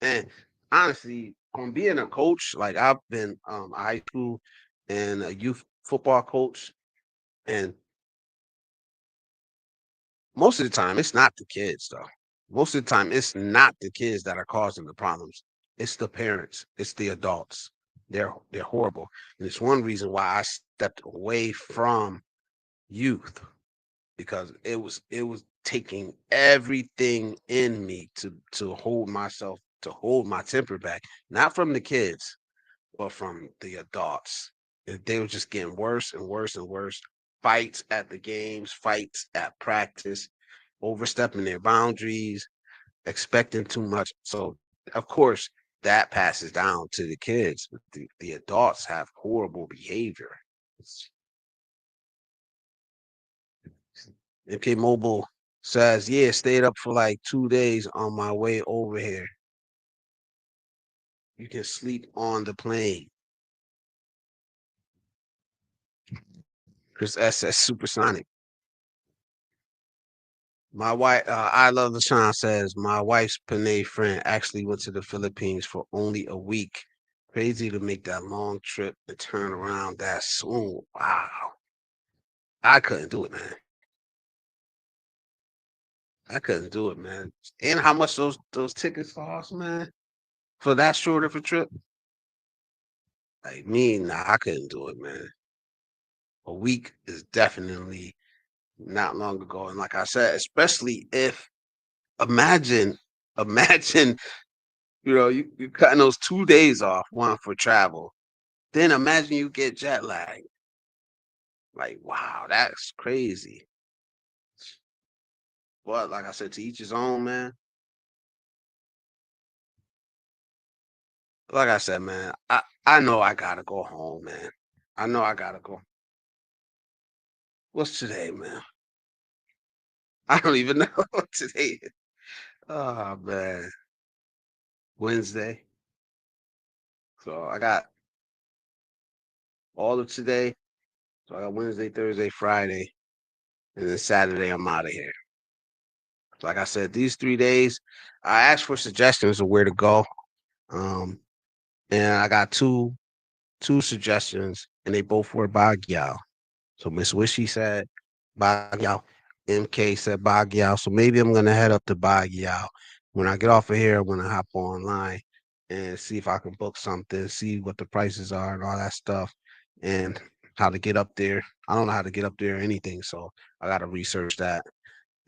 A: And honestly, from being a coach, like I've been a high school and a youth football coach, and most of the time it's not the kids though. Most of the time it's not the kids that are causing the problems. It's the parents, it's the adults. They're horrible. And it's one reason why I stepped away from youth because it was taking everything in me to hold myself to hold my temper back, not from the kids, but from the adults. They were just getting worse and worse and worse. Fights at the games, fights at practice, overstepping their boundaries, expecting too much. So, of course, that passes down to the kids. But the adults have horrible behavior. MK Mobile says, yeah, stayed up for like 2 days on my way over here. You can sleep on the plane. Chris S says supersonic. My wife, I love the Sean says, my wife's Panay friend actually went to the Philippines for only a week. Crazy to make that long trip and turn around that soon. Wow. I couldn't do it, man. I couldn't do it, man. And how much those tickets cost, man, for that short of a trip? Like me, nah, I couldn't do it, man. A week is definitely not long ago. And like I said, especially if imagine, imagine, you're cutting those 2 days off, one for travel. Then imagine you get jet lag. Like, wow, that's crazy. But like I said, to each his own, man. Like I said, man, I know I gotta go home, man. I know I gotta go. What's today, man? I don't even know what today is. Oh man, Wednesday. So I got all of today. So I got Wednesday, Thursday, Friday, and then Saturday I'm out of here. Like I said, these 3 days, I asked for suggestions of where to go. Um, and I got two suggestions, and they both were Baguio. So Miss Wishy said Baguio. MK said Baguio. So maybe I'm gonna head up to Baguio. When I get off of here, I'm gonna hop online and see if I can book something, see what the prices are and all that stuff, and how to get up there. I don't know how to get up there or anything, so I gotta research that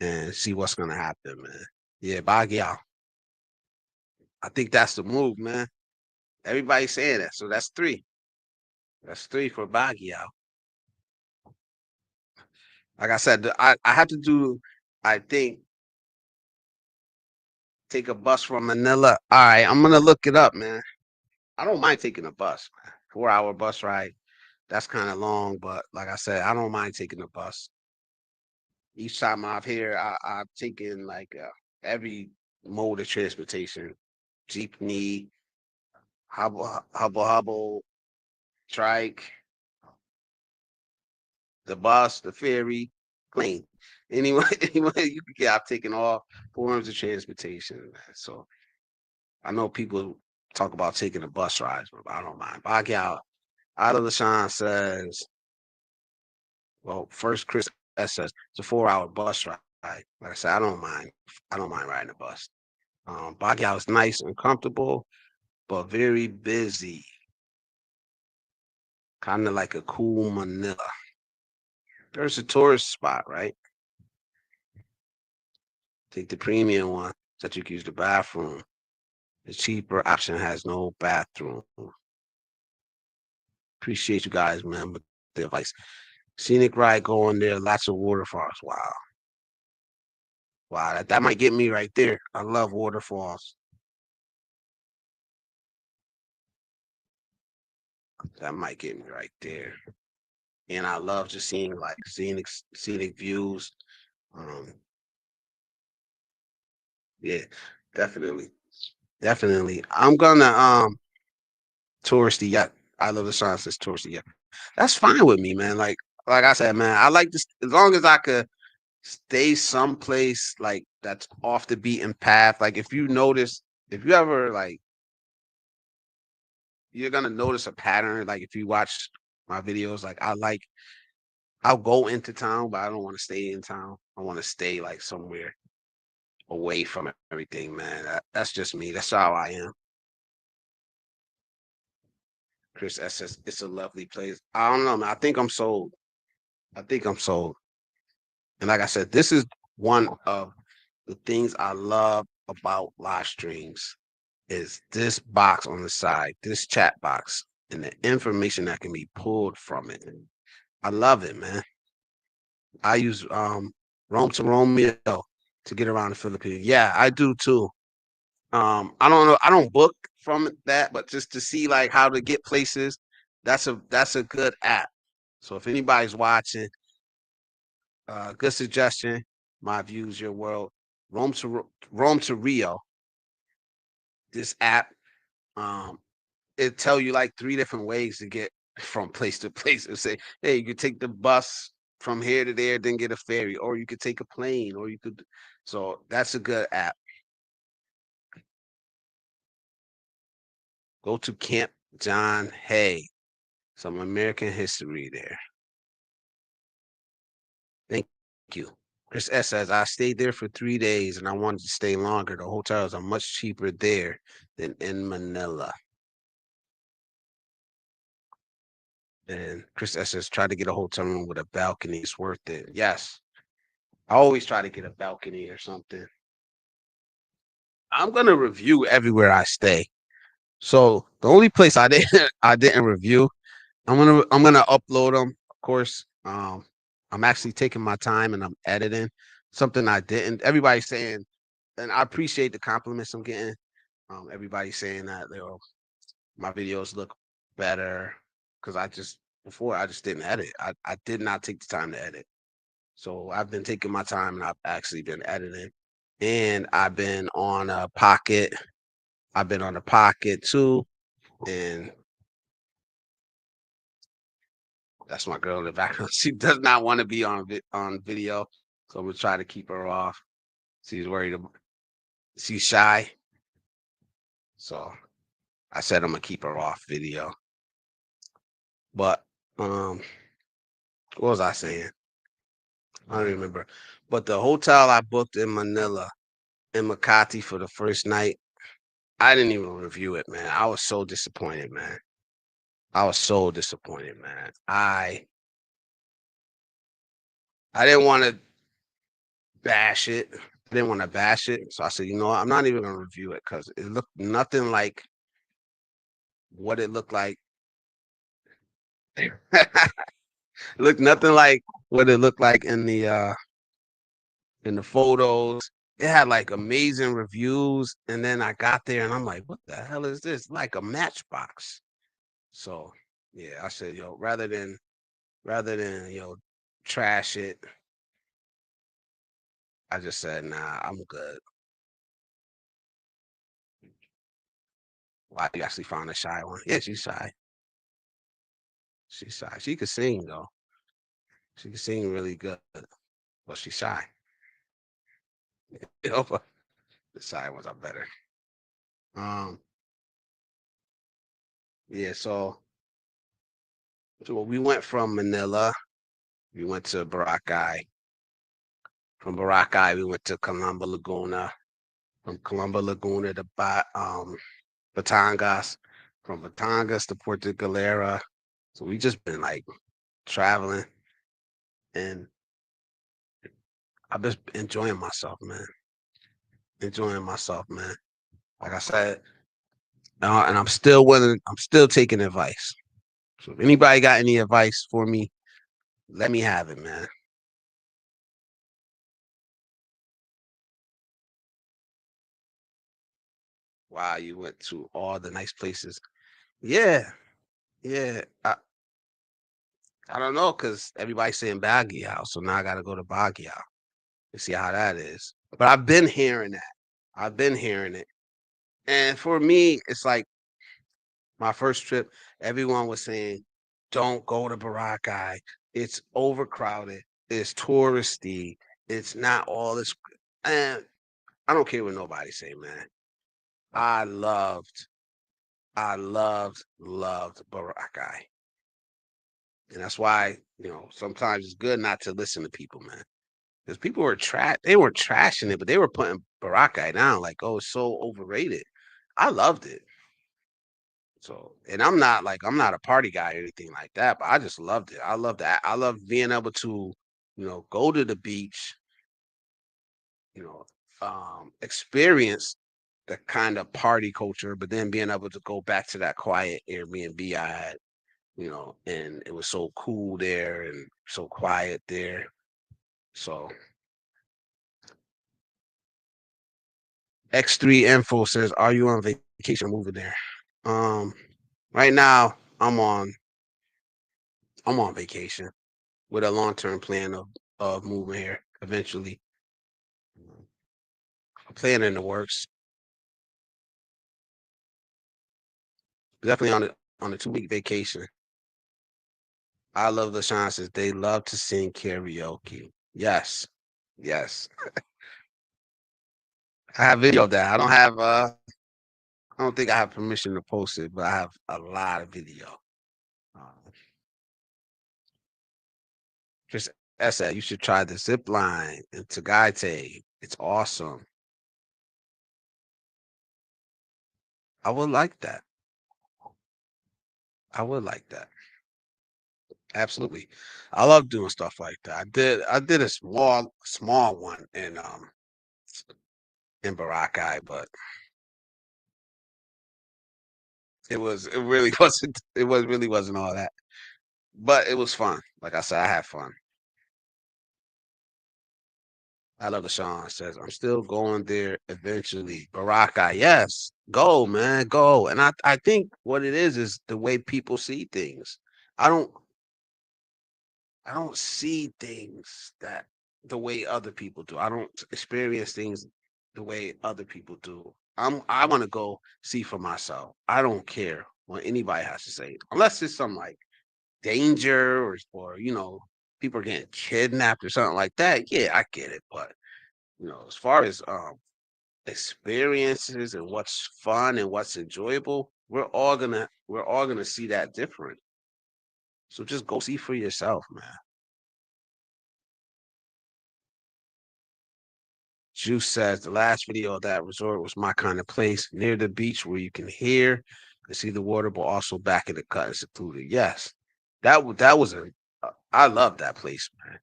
A: and see what's gonna happen, man. Yeah, Baguio. I think that's the move, man. Everybody's saying that, so that's three. That's three for Baguio. Like I said, I have to do. I think take a bus from Manila. All right, I'm gonna look it up, man. I don't mind taking a bus, man. 4 hour bus ride. That's kind of long, but like I said, I don't mind taking the bus. Each time I've here, I've taken like every mode of transportation: jeepney, hubble, trike, the bus, the ferry, plane. Anyway, anyway, you can get. I've taken all forms of transportation, man. So I know people talk about taking the bus rides, but I don't mind. Out of the Sean says, well, first Chris S says it's a 4 hour bus ride. Like I said, I don't mind. I don't mind riding the bus. Baguio is nice and comfortable, but very busy. Kind of like a cool Manila. There's a tourist spot, right? Take the premium one that you can use the bathroom. The cheaper option has no bathroom. Appreciate you guys, man, with the advice. Scenic ride going there, lots of waterfalls. Wow. Wow, that might get me right there. I love waterfalls. That might get me right there. And I love just seeing like scenic views. Um, Yeah, definitely. Definitely. I'm gonna touristy yacht. I love the sign says touristy yacht. That's fine with me, man. Like I said, man, I like this as long as I could stay someplace like that's off the beaten path. Like if you notice, if you ever like you're gonna notice a pattern. Like if you watch my videos, I'll go into town, but I don't want to stay in town. I want to stay like somewhere away from everything, man. That's just me. That's how I am. Chris S says it's a lovely place. I don't know, man. I think I'm sold. I think I'm sold. And like I said, this is one of the things I love about live streams is this box on the side, this chat box, and the information that can be pulled from it. I love it, man. I use Rome to Romeo to get around the Philippines. Yeah, I do too. I don't know. I don't book from that, but just to see like how to get places, that's a good app. So if anybody's watching, good suggestion. My views, your world. Rome to Rio. This app, um, it tell you like three different ways to get from place to place. It say, hey, you could take the bus from here to there, then get a ferry, or you could take a plane, or you could. So that's a good app. Go to Camp John Hay. Some American history there. Thank you. Chris S says, I stayed there for 3 days and I wanted to stay longer. The hotels are much cheaper there than in Manila. And Chris S says, try to get a hotel room with a balcony. It's worth it. Yes. I always try to get a balcony or something. I'm gonna review everywhere I stay. So the only place I didn't I didn't review, I'm gonna upload them. Of course, I'm actually taking my time and I'm editing something I didn't. Everybody's saying, and I appreciate the compliments I'm getting. Everybody's saying that my videos look better because I just before I just didn't edit. I did not take the time to edit. So I've been taking my time and I've actually been editing. And I've been on a pocket. I've been on a pocket too. And that's my girl in the background. She does not want to be on video. So I'm gonna try to keep her off. She's worried about she's shy. So I said I'm gonna keep her off video. But what was I saying? I don't remember. But the hotel I booked in Manila in Makati for the first night, I didn't even review it, man. I was so disappointed, man. I was so disappointed, man. I didn't want to bash it. I didn't want to bash it. So I said, you know what? I'm not even gonna review it because it looked nothing like what it looked like. It looked nothing like what it looked like in the photos. It had like amazing reviews. And then I got there and I'm like, what the hell is this? Like a matchbox. So yeah, I said, yo, rather than trash it, I just said, nah, I'm good. Why you actually found a shy one? Yeah, she's shy. She's shy. She could sing though. She could sing really good, but she's shy. But the shy ones are better. Um, yeah. So we went from Manila. We went to Boracay. From Boracay, we went to Calamba Laguna. From Calamba Laguna to Batangas. From Batangas to Puerto Galera. So we just been like traveling, and I've just enjoying myself, man. Enjoying myself, man. Like I said, and I'm still willing. I'm still taking advice. So if anybody got any advice for me, let me have it, man. Wow, you went to all the nice places. Yeah, yeah. I don't know because everybody's saying Baguio, so now I got to go to Baguio and see how that is. But I've been hearing that. I've been hearing it. And for me, it's like my first trip, everyone was saying, "Don't go to Boracay. It's overcrowded. It's touristy. It's not all this." And I don't care what nobody say, man. I loved, loved Boracay, and that's why sometimes it's good not to listen to people, man, because people were they were trashing it, but they were putting Boracay down like, "Oh, it's so overrated." I loved it. So, and I'm not a party guy or anything like that, but I just loved it. I love that. I love being able to, go to the beach, you know, experience the kind of party culture, but then being able to go back to that quiet Airbnb I had, and it was so cool there and so quiet there. So X3 Info says, "Are you on vacation or moving there?" Um, right now I'm on vacation with a long-term plan of moving here eventually. A plan in the works. Definitely on a 2-week vacation. I love the chances. They love to sing karaoke. Yes. Yes. I have video of that. I don't think I have permission to post it, but I have a lot of video. Uh, just essay. You should try the zip line in Tagaytay. It's awesome. I would like that. I would like that. Absolutely. I love doing stuff like that. I did a small one in Boracay, but it really wasn't all that. But it was fun. Like I said, I had fun. I love the Sean says, "I'm still going there eventually." Boracay, yes. Go, man, go. And I think what it is the way people see things. I don't I don't see things that the way other people do. I don't experience things the way other people do. I want to go see for myself. I don't care what anybody has to say, unless it's some like danger or people are getting kidnapped or something like that. Yeah, I get it, but as far as experiences and what's fun and what's enjoyable, we're all gonna see that different. So just go see for yourself, man. Juice says the last video of that resort was my kind of place near the beach where you can hear and see the water, but also back in the cut and secluded. Yes, that was I love that place, man.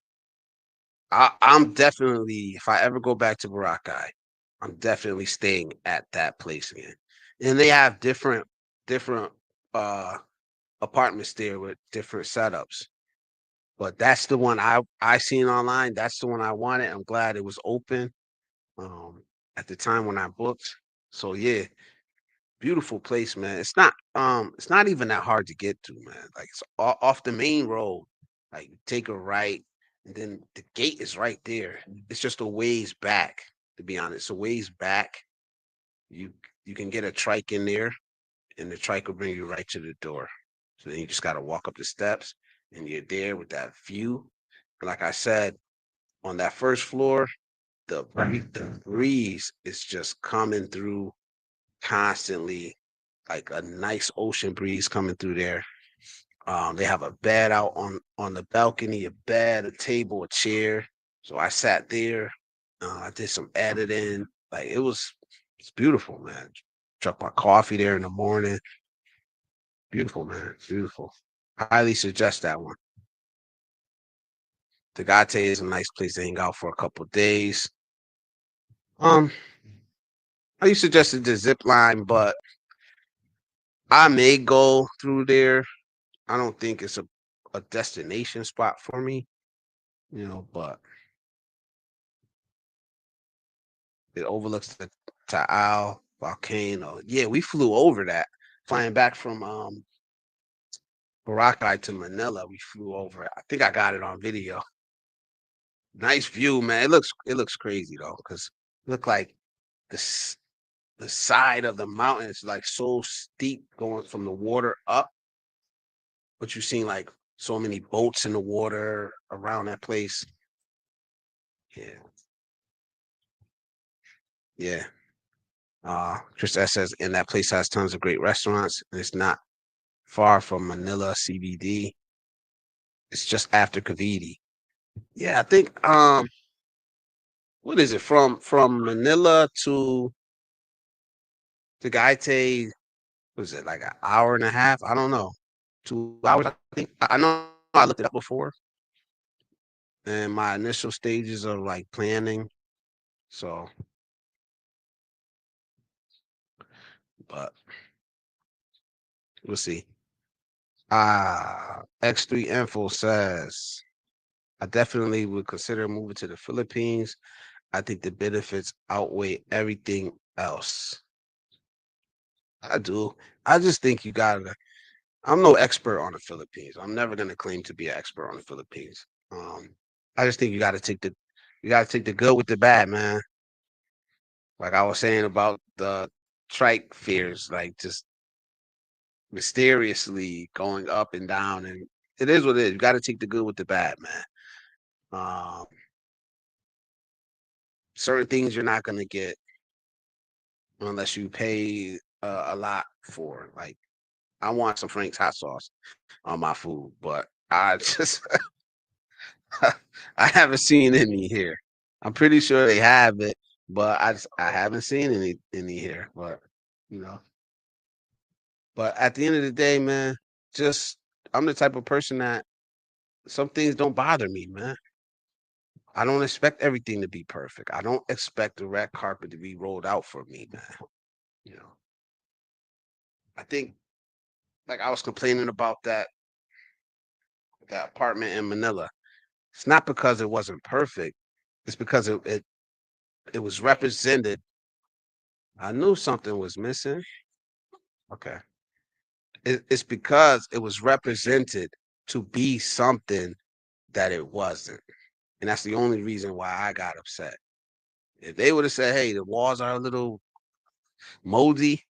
A: I'm definitely if I ever go back to Boracay, I'm definitely staying at that place again. And they have different uh apartments there with different setups. But that's the one I seen online. That's the one I wanted. I'm glad it was open um at the time when I booked. So yeah, beautiful place, man. It's not even that hard to get to, man. Like it's off the main road. Like you take a right and then the gate is right there. It's just a ways back, to be honest. A ways back. You you can get a trike in there and the trike will bring you right to the door. So then you just gotta walk up the steps and you're there with that view. Like I said, on that first floor, the breeze is just coming through constantly, like a nice ocean breeze coming through there. They have a bed out on the balcony, a bed, a table, a chair. So I sat there. I did some editing. Like it's beautiful, man. Drunk my coffee there in the morning. Beautiful, man. Beautiful. Highly suggest that one. Tagate is a nice place to hang out for a couple days. Um, I suggested the zip line, but I may go through there. I don't think it's a destination spot for me, but it overlooks the Taal volcano. Yeah, we flew over that. Flying back from Boracay to Manila, we flew over it. I think I got it on video. Nice view, man. It looks crazy though, because look like the s- the side of the mountain is like so steep going from the water up, but you've seen like so many boats in the water around that place. Yeah, yeah. Chris S says, and that place has tons of great restaurants, and it's not far from Manila CBD. It's just after Cavite. Yeah, I think what is it from Manila to Gaite? Was it like an hour and a half? I don't know. 2 hours, I think. I know I looked it up before, and my initial stages of like planning. So, but we'll see. X3 Info says, I definitely would consider moving to the Philippines. I think the benefits outweigh everything else. I do. I just think you gotta. I'm no expert on the Philippines. I'm never gonna claim to be an expert on the Philippines. I just think you gotta take the good with the bad, man. Like I was saying about the trike fears, like just mysteriously going up and down, and it is what it is. You got to take the good with the bad, man. Um, certain things you're not gonna get unless you pay a lot for. Like I want some Frank's hot sauce on my food, but I just I haven't seen any here. I'm pretty sure they have it, but I haven't seen any here. But you know, but at the end of the day, man, just I'm the type of person that some things don't bother me, man. I don't expect everything to be perfect. I don't expect the red carpet to be rolled out for me, man. You know, I think like I was complaining about that apartment in Manila. It's not because it wasn't perfect. It's because it was represented. I knew something was missing. Okay. It's because it was represented to be something that it wasn't. And that's the only reason why I got upset. If they would have said, hey, the walls are a little moldy,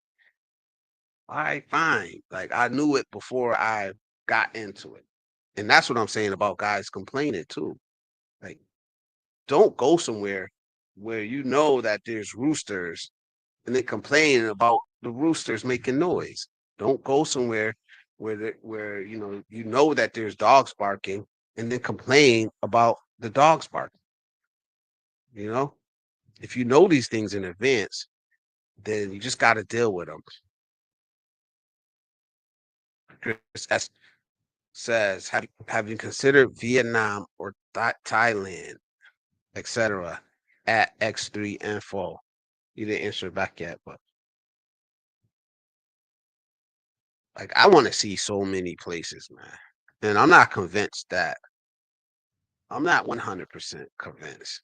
A: all right, fine. Like I knew it before I got into it. And that's what I'm saying about guys complaining too. Like, don't go somewhere where you know that there's roosters and then complain about the roosters making noise. Don't go somewhere where you know that there's dogs barking and then complain about the dogs barking. You know, if you know these things in advance, then you just got to deal with them. Chris S. says, have you considered Vietnam or Thailand, etc. at X3 Info? You didn't answer back yet, but like I want to see so many places, man. And I'm not 100% convinced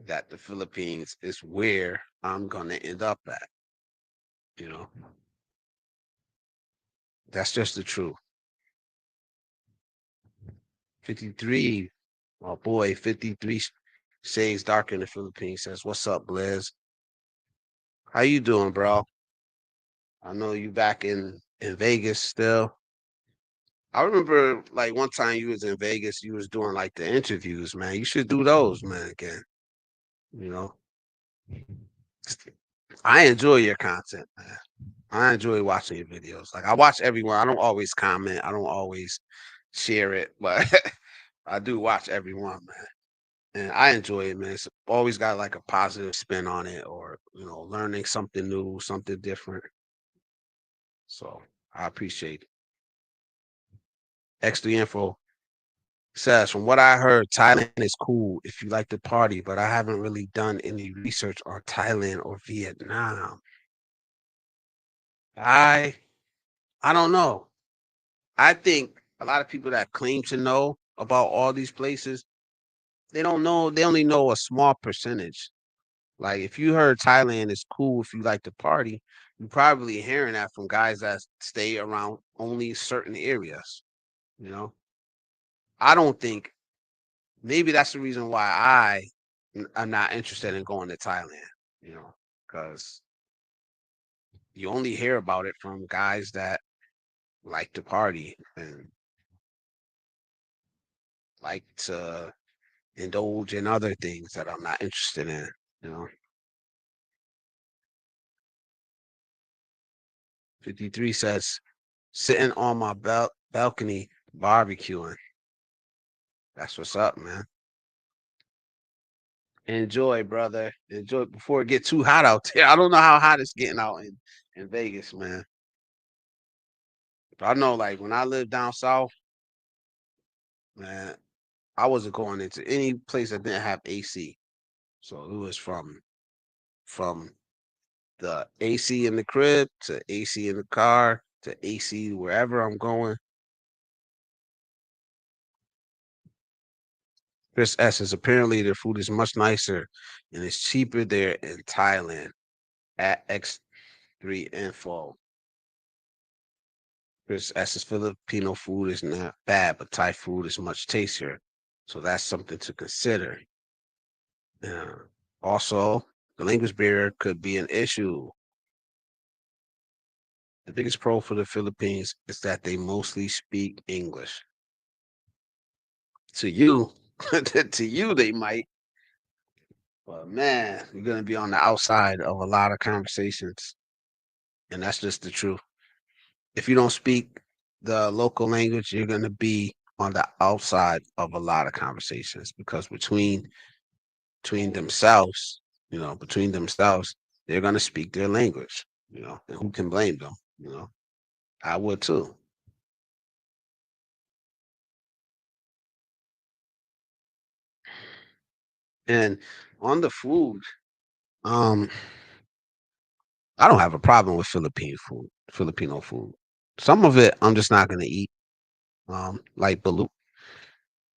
A: that the Philippines is where I'm going to end up at, you know. That's just the truth. 53, oh boy, 53 shades darker in the Philippines says, "What's up, Blizz? How you doing, bro? I know you back in Vegas still." I remember like one time you was in Vegas, you was doing like the interviews, man. You should do those, man, again. You know, I enjoy your content, man. I enjoy watching your videos. Like I watch everyone. I don't always comment. I don't always share it, but I do watch everyone, man. And I enjoy it, man. It's always got like a positive spin on it, or learning something new, something different. So I appreciate it. Extra info says, from what I heard, Thailand is cool if you like to party, but I haven't really done any research on Thailand or Vietnam. I I don't know. I think a lot of people that claim to know about all these places, they don't know. They only know a small percentage. Like if you heard Thailand is cool if you like to party, you're probably hearing that from guys that stay around only certain areas. You know, I don't think maybe that's the reason why I'm not interested in going to Thailand. You know, because you only hear about it from guys that like to party and like to indulge in other things that I'm not interested in. You know, 53 says sitting on my balcony barbecuing. That's what's up, man. Enjoy, brother. Enjoy before it get too hot out there. I don't know how hot it's getting out in Vegas, man. But I know, like when I lived down south, man, I wasn't going into any place that didn't have AC. So it was from the AC in the crib to AC in the car to AC wherever I'm going. Chris S is apparently their food is much nicer and it's cheaper there in Thailand at X3 Info. Chris S's Filipino food is not bad, but Thai food is much tastier. So that's something to consider. Uh, Also, the language barrier could be an issue. The biggest pro for the Philippines is that they mostly speak English. To you, to you, they might, but man, you're gonna be on the outside of a lot of conversations, and that's just the truth. If you don't speak the local language, you're gonna be on the outside of a lot of conversations because between themselves, between themselves, they're gonna speak their language, and who can blame them? I would too. And on the food, um, I don't have a problem with Filipino food. Some of it I'm just not gonna eat. Like balut,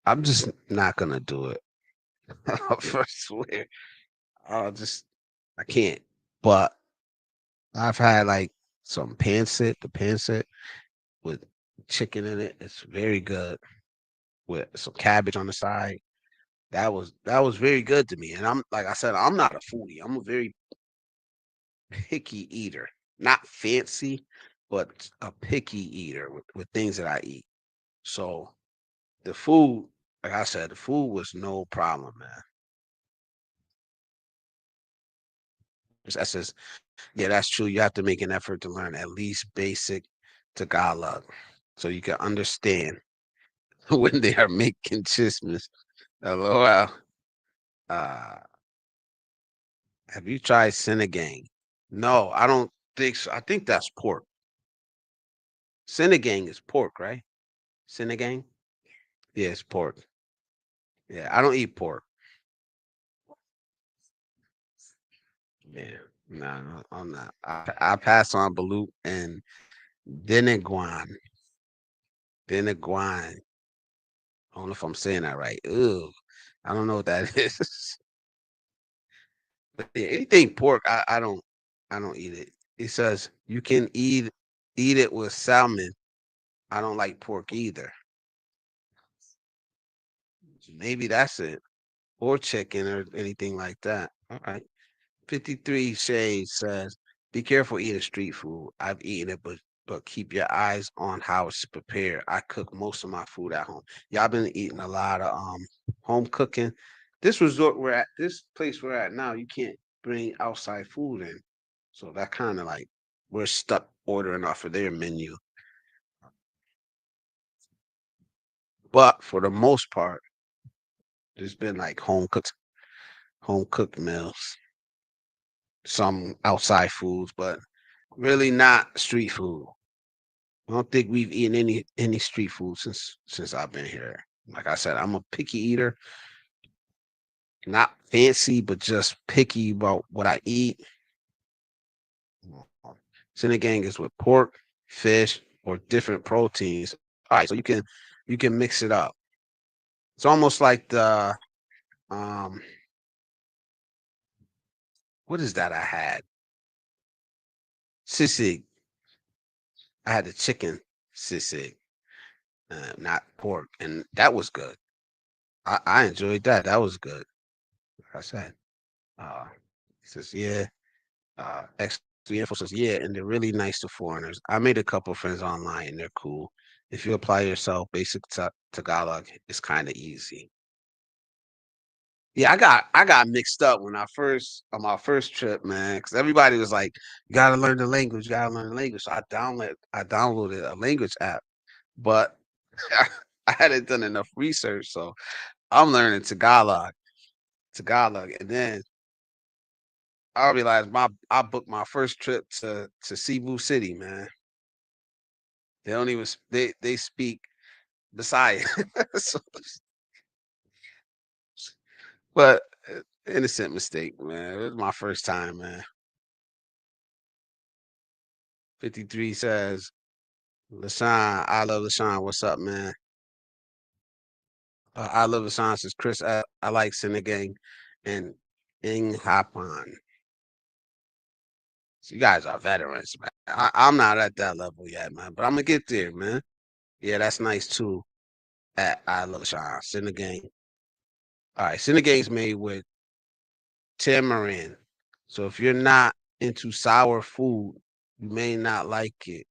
A: I'm just not gonna do it. I swear, I can't. But I've had like some pancit, the pancit with chicken in it. It's very good with some cabbage on the side. That was very good to me. And I'm like I said, I'm not a foodie. I'm a very picky eater. Not fancy, but a picky eater with things that I eat. So the food, like I said, the food was no problem, man. That's just, yeah, that's true. You have to make an effort to learn at least basic Tagalog so you can understand when they are making chismes. LOL. Uh, have you tried Sinigang? No, I don't think so. I think that's pork. Sinigang is pork, right? Sinigang? Yeah, it's pork. Yeah, I don't eat pork. Yeah, no, I'm not. I pass on balut and Dineguan. Dineguan. I don't know if I'm saying that right. Ew, I don't know what that is. But yeah, anything pork, I don't eat it. It says you can eat it with salmon. I don't like pork either. Maybe that's it. Or chicken or anything like that. All right. 53 Shades says, be careful eating street food. I've eaten it, but keep your eyes on how it's prepared. I cook most of my food at home. Yeah, I've been eating a lot of home cooking. This place we're at now, you can't bring outside food in. So that kind of like we're stuck ordering off of their menu. But for the most part, there's been like home cooked meals, some outside foods, but really not street food. I don't think we've eaten any street food since I've been here. Like I said, I'm a picky eater, not fancy, but just picky about what I eat. Sinigang is with pork, fish, or different proteins. All right, so you can mix it up. It's almost like the um what is that I had? Sisig. I had the chicken sisig, not pork, and that was good. I enjoyed that. That was good. Like I said. Uh, he says, yeah. Ex info says, yeah, and they're really nice to foreigners. I made a couple friends online and they're cool. If you apply yourself, basic Tagalog is kind of easy. Yeah, I got mixed up when I first on my first trip, man, because everybody was like, "You gotta learn the language, you gotta learn the language." So I downloaded a language app, but I hadn't done enough research, so I'm learning Tagalog, and then I realized I booked my first trip to Cebu City, man. They don't even they speak Bisaya, so, but innocent mistake, man. It was my first time, man. 53 says, LaShawn, I love LaShawn. What's up, man? I love LaShawn says, Chris, I like Senegang and Ing Hapan. So you guys are veterans, man. I'm not at that level yet, man, but I'm gonna get there, man. Yeah, that's nice too. At I love LaShawn. Senegang. All right, Senegang's made with tamarind. So if you're not into sour food, you may not like it.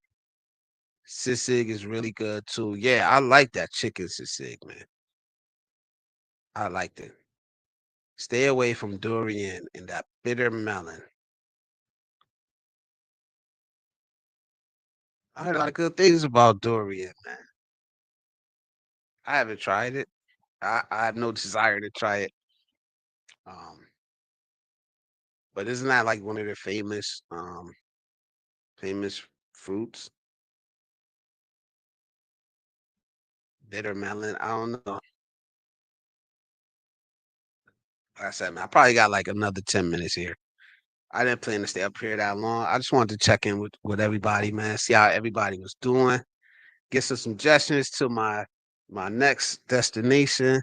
A: Sisig is really good too. Yeah, I like that chicken sisig, man. I liked it. Stay away from durian and that bitter melon. I heard a lot of good things about durian, man. I haven't tried it. I have no desire to try it. Um, but isn't that like one of their famous fruits? Bitter melon. I don't know. Like I said, man, I probably got like another 10 minutes here. I didn't plan to stay up here that long. I just wanted to check in with everybody, man, see how everybody was doing, get some suggestions to my next destination.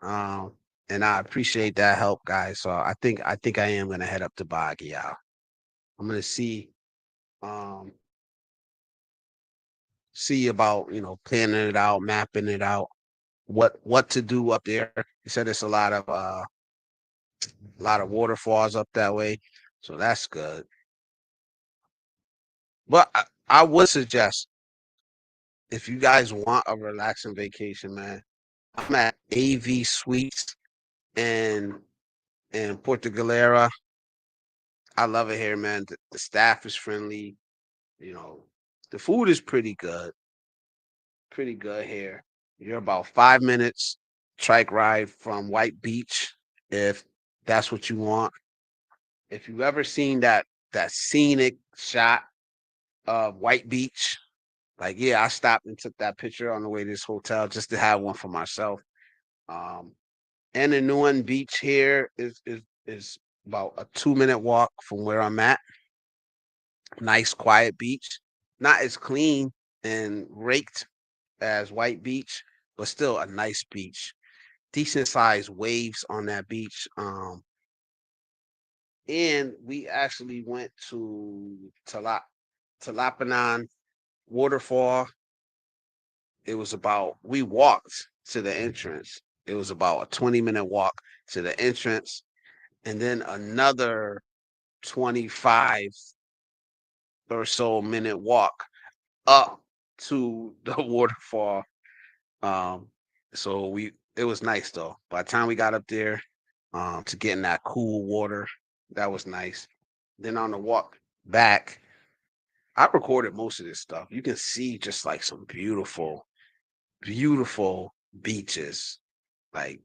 A: Um, and I appreciate that help, guys. So I think I am gonna head up to Baguio. I'm gonna um see about planning it out, mapping it out, what to do up there. He said it's a lot of waterfalls up that way, so that's good. But I would suggest if you guys want a relaxing vacation, man, I'm at AV Suites in Puerto Galera. I love it here, man. The staff is friendly. You know, the food is pretty good here. You're about 5 minutes trike ride from White Beach, if that's what you want. If you've ever seen that scenic shot of White Beach, like yeah, I stopped and took that picture on the way to this hotel just to have one for myself. Um, and the Annuan Beach here is about a 2 minute walk from where I'm at. Nice, quiet beach. Not as clean and raked as White Beach, but still a nice beach. Decent sized waves on that beach. And we actually went to Talapanan waterfall. It was about we walked to the entrance. It was about a 20-minute walk to the entrance, and then another 25 or so minute walk up to the waterfall. Um, so it was nice though. By the time we got up there, to get in that cool water, that was nice. Then on the walk back, I recorded most of this stuff. You can see just like some beautiful beaches, like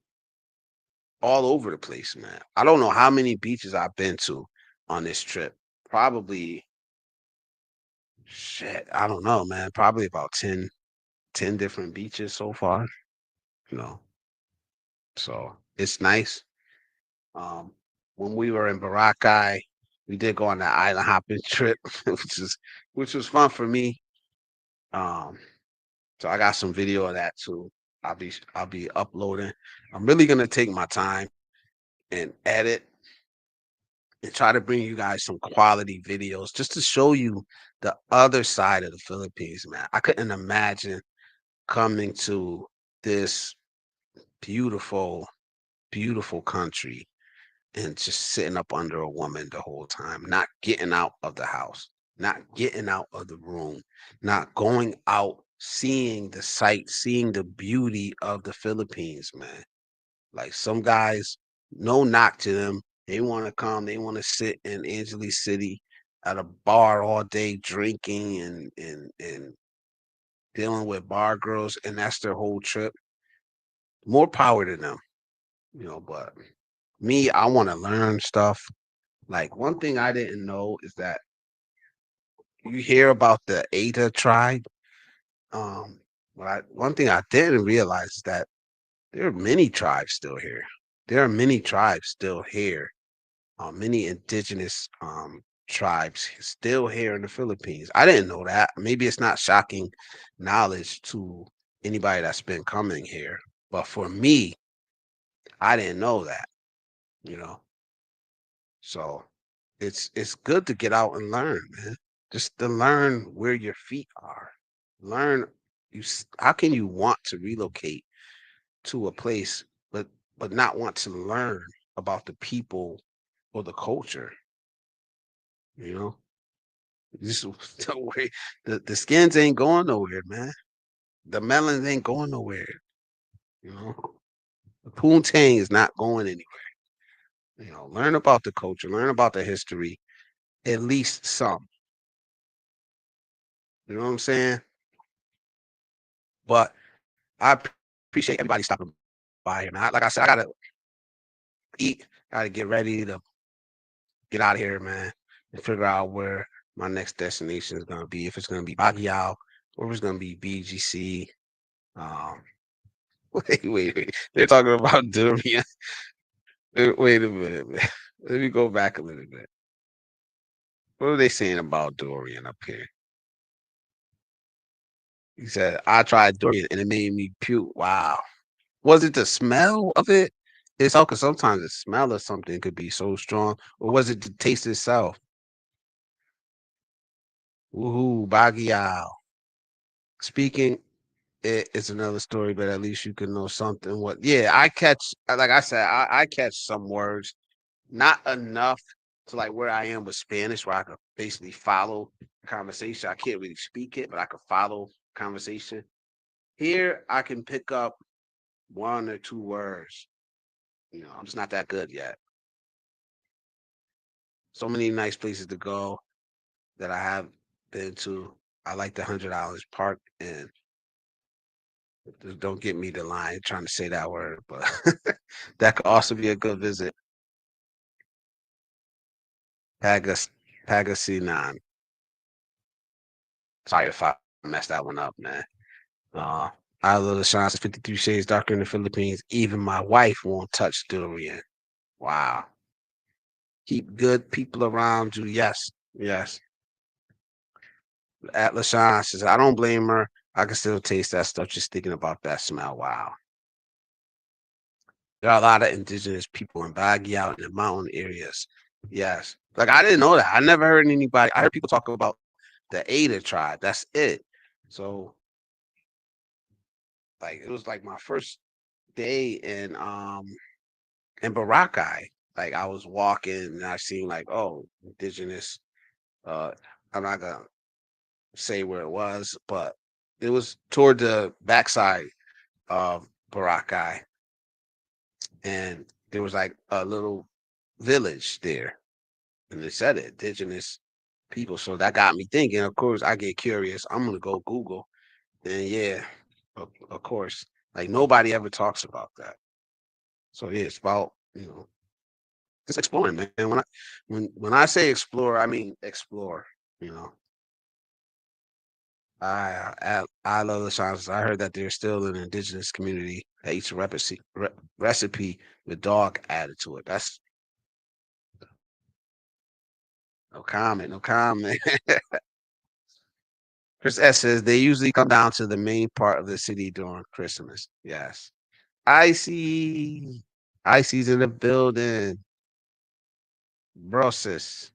A: all over the place, man. I don't know how many beaches I've been to on this trip. Probably shit, I don't know, man. Probably about 10 different beaches so far, you know. So it's nice. Um, when we were in Boracay, we did go on that island hopping trip, which was fun for me. Um, so I got some video of that too. I'll be uploading. I'm really gonna take my time and edit and try to bring you guys some quality videos just to show you the other side of the Philippines, man. I couldn't imagine coming to this beautiful, beautiful country and just sitting up under a woman the whole time, not getting out of the house, not getting out of the room, not going out, seeing the sights, seeing the beauty of the Philippines, man. Like some guys, no knock to them. They want to come, they want to sit in Angeles City at a bar all day drinking and dealing with bar girls, and that's their whole trip. More power to them, but me, I want to learn stuff. Like one thing I didn't know is that you hear about the Ada tribe. One thing I didn't realize is that there are many tribes still here. There are many tribes still here. Many indigenous tribes still here in the Philippines. I didn't know that. Maybe it's not shocking knowledge to anybody that's been coming here, but for me, I didn't know that. You know, so it's good to get out and learn, man. Just to learn where your feet are. Learn how can you want to relocate to a place but not want to learn about the people or the culture, you know? Just don't worry. The skins ain't going nowhere, man. The melons ain't going nowhere, you know. The poontang is not going anywhere. Learn about the culture, learn about the history, at least some. You know what I'm saying? But I appreciate everybody stopping by here, man. Like I said, I gotta eat, gotta get ready to get out of here, man, and figure out where my next destination is gonna be. If it's gonna be Baguio or if it's gonna be BGC. Um, wait. They're talking about durian. Wait a minute, man. Let me go back a little bit. What are they saying about durian up here? He said, I tried durian and it made me puke. Wow. Was it the smell of it itself? Because sometimes the smell of something could be so strong. Or was it the taste itself? Woohoo, Baguio. Speaking, it's another story, but at least you can know something. I catch, like I said, I catch some words, not enough to like where I am with Spanish, where I could basically follow conversation. I can't really speak it, but I could follow conversation. Here, I can pick up one or two words. I'm just not that good yet. So many nice places to go that I have been to. I like the $100 park, and don't get me the line trying to say that word, but that could also be a good visit. Pagas Pagasinan. Sorry if I messed that one up, man. Uh, I love the shines 53 shades darker in the Philippines. Even my wife won't touch durian. Wow. Keep good people around you. Yes. Yes. Atlas Shine says, I don't blame her. I can still taste that stuff just thinking about that smell. Wow. There are a lot of indigenous people in Baguio out in the mountain areas. Yes. Like I didn't know that. I never heard anybody. I heard people talk about the Ada tribe. That's it. So like it was like my first day in Boracay. Like I was walking and I seen like, oh, indigenous. I'm not gonna say where it was, but it was toward the backside of Boracay, and there was like a little village there, and it said it, indigenous people. So that got me thinking. Of course, I get curious. I'm gonna go Google, and yeah, of course, like nobody ever talks about that. So yeah, it's about just exploring, man. When I say explore, I mean explore. You know, I love the sciences. I heard that there's still an indigenous community that eats a recipe with dog added to it. That's no comment, no comment. Chris S says they usually come down to the main part of the city during Christmas. Yes. Icy. Icy's in the building. Brosis.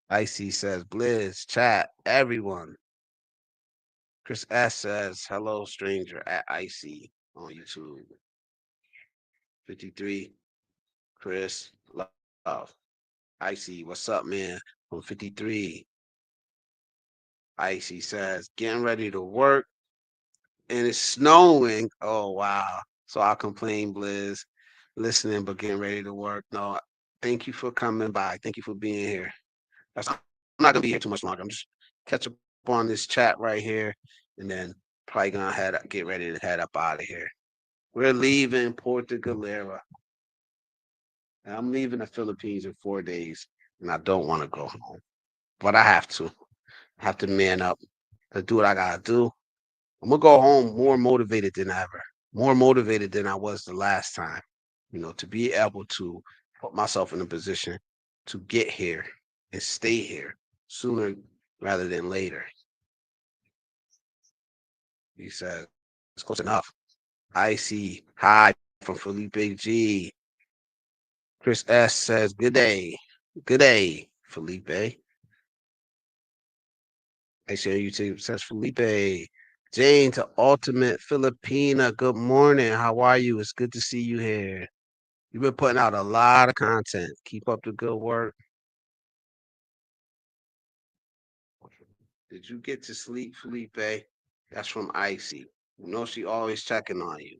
A: Icy says Blizz, chat, everyone. Chris S says hello, stranger at Icy on YouTube. 53. Chris, love. Icy, what's up, man? From 53. Icy says, getting ready to work and it's snowing. Oh, wow. So I'll complain, Blizz, listening, but getting ready to work. No, thank you for coming by. Thank you for being here. I'm not gonna be here too much longer. I'm just catch up on this chat right here, and then probably gonna get ready to head up out of here. We're leaving Porto Galera. And I'm leaving the Philippines in 4 days, and I don't want to go home, but I have to. I have to man up to do what I gotta do. I'm gonna go home more motivated than ever, more motivated than I was the last time. To be able to put myself in a position to get here and stay here sooner rather than later. He says, it's close enough. I see. Hi from Felipe G. Chris S says, good day. Good day, Felipe. I share YouTube says Felipe. Jane to Ultimate Filipina. Good morning. How are you? It's good to see you here. You've been putting out a lot of content. Keep up the good work. Did you get to sleep, Felipe? That's from Icy. You know she always checking on you.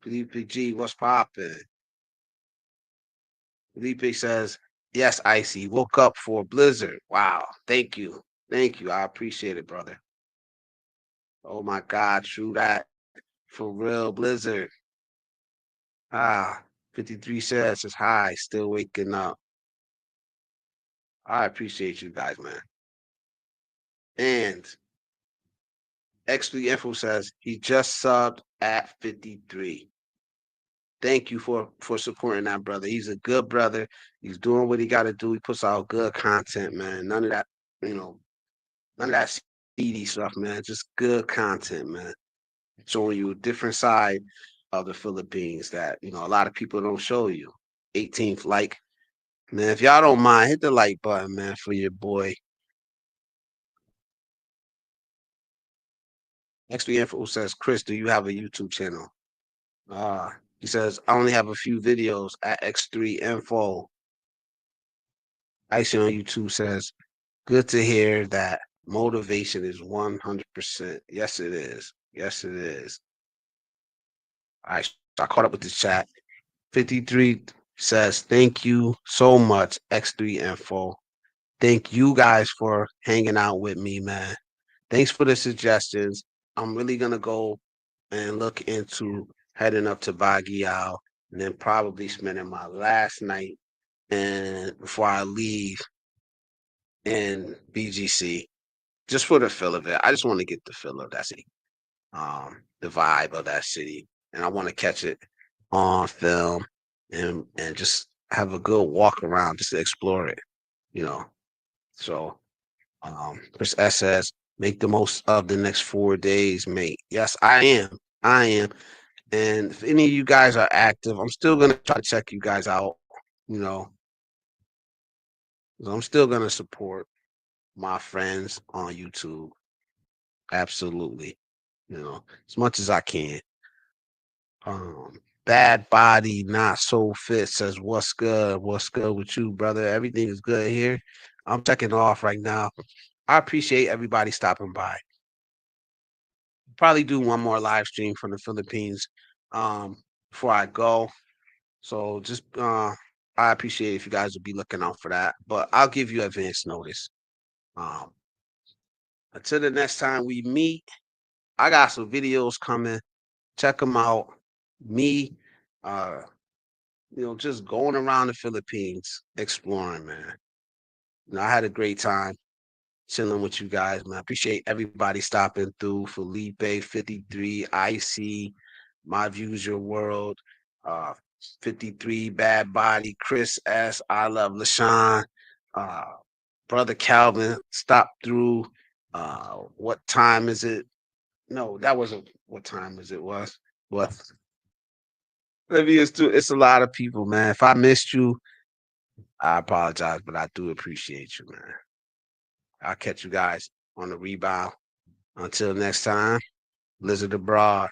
A: Felipe G, what's poppin'? Felipe says, yes, Icy. Woke up for a blizzard. Wow. Thank you. Thank you. I appreciate it, brother. Oh my God, true that. For real, blizzard. Ah, 53 says, hi, still waking up. I appreciate you guys, man. And X3 Info says he just subbed at 53. Thank you for supporting that brother. He's a good brother. He's doing what he got to do. He puts out good content, man. None of that, you know, none of that seedy stuff, man. Just good content, man. Showing you a different side of the Philippines that a lot of people don't show you. 18th like, man. If y'all don't mind, hit the like button, man, for your boy. X3 Info says, Chris, do you have a YouTube channel? He says, I only have a few videos at X3 Info. Icy on YouTube says, good to hear that motivation is 100%. Yes, it is. Yes, it is. All right, so I caught up with the chat. 53 says, thank you so much, X3 Info. Thank you guys for hanging out with me, man. Thanks for the suggestions. I'm really going to go and look into heading up to Baguio and then probably spending my last night and before I leave in BGC just for the feel of it. I just want to get the feel of that city, the vibe of that city, and I want to catch it on film and just have a good walk around, just to explore it, you know. So, Chris S says, make the most of the next 4 days, mate. Yes, I am. I am. And if any of you guys are active, I'm still gonna try to check you guys out. You know, I'm still gonna support my friends on YouTube. Absolutely. As much as I can. Bad body, not so fit says, what's good? What's good with you, brother? Everything is good here. I'm checking off right now. I appreciate everybody stopping by. Probably do one more live stream from the Philippines before I go. So just I appreciate if you guys would be looking out for that. But I'll give you advance notice. Um until the next time we meet, I got some videos coming. Check them out. Me, uh, just going around the Philippines, exploring, man. I had a great time chilling with you guys, man. I appreciate everybody stopping through. Felipe 53, Icy, My Views Your World, uh, 53, Bad Body, Chris S, I Love LaShawn, uh, Brother Calvin stopped through. What time is it? No, that wasn't what time is it was. What maybe it's a lot of people, man. If I missed you, I apologize, but I do appreciate you, man. I'll catch you guys on the rebound. Until next time, Lizard Abroad.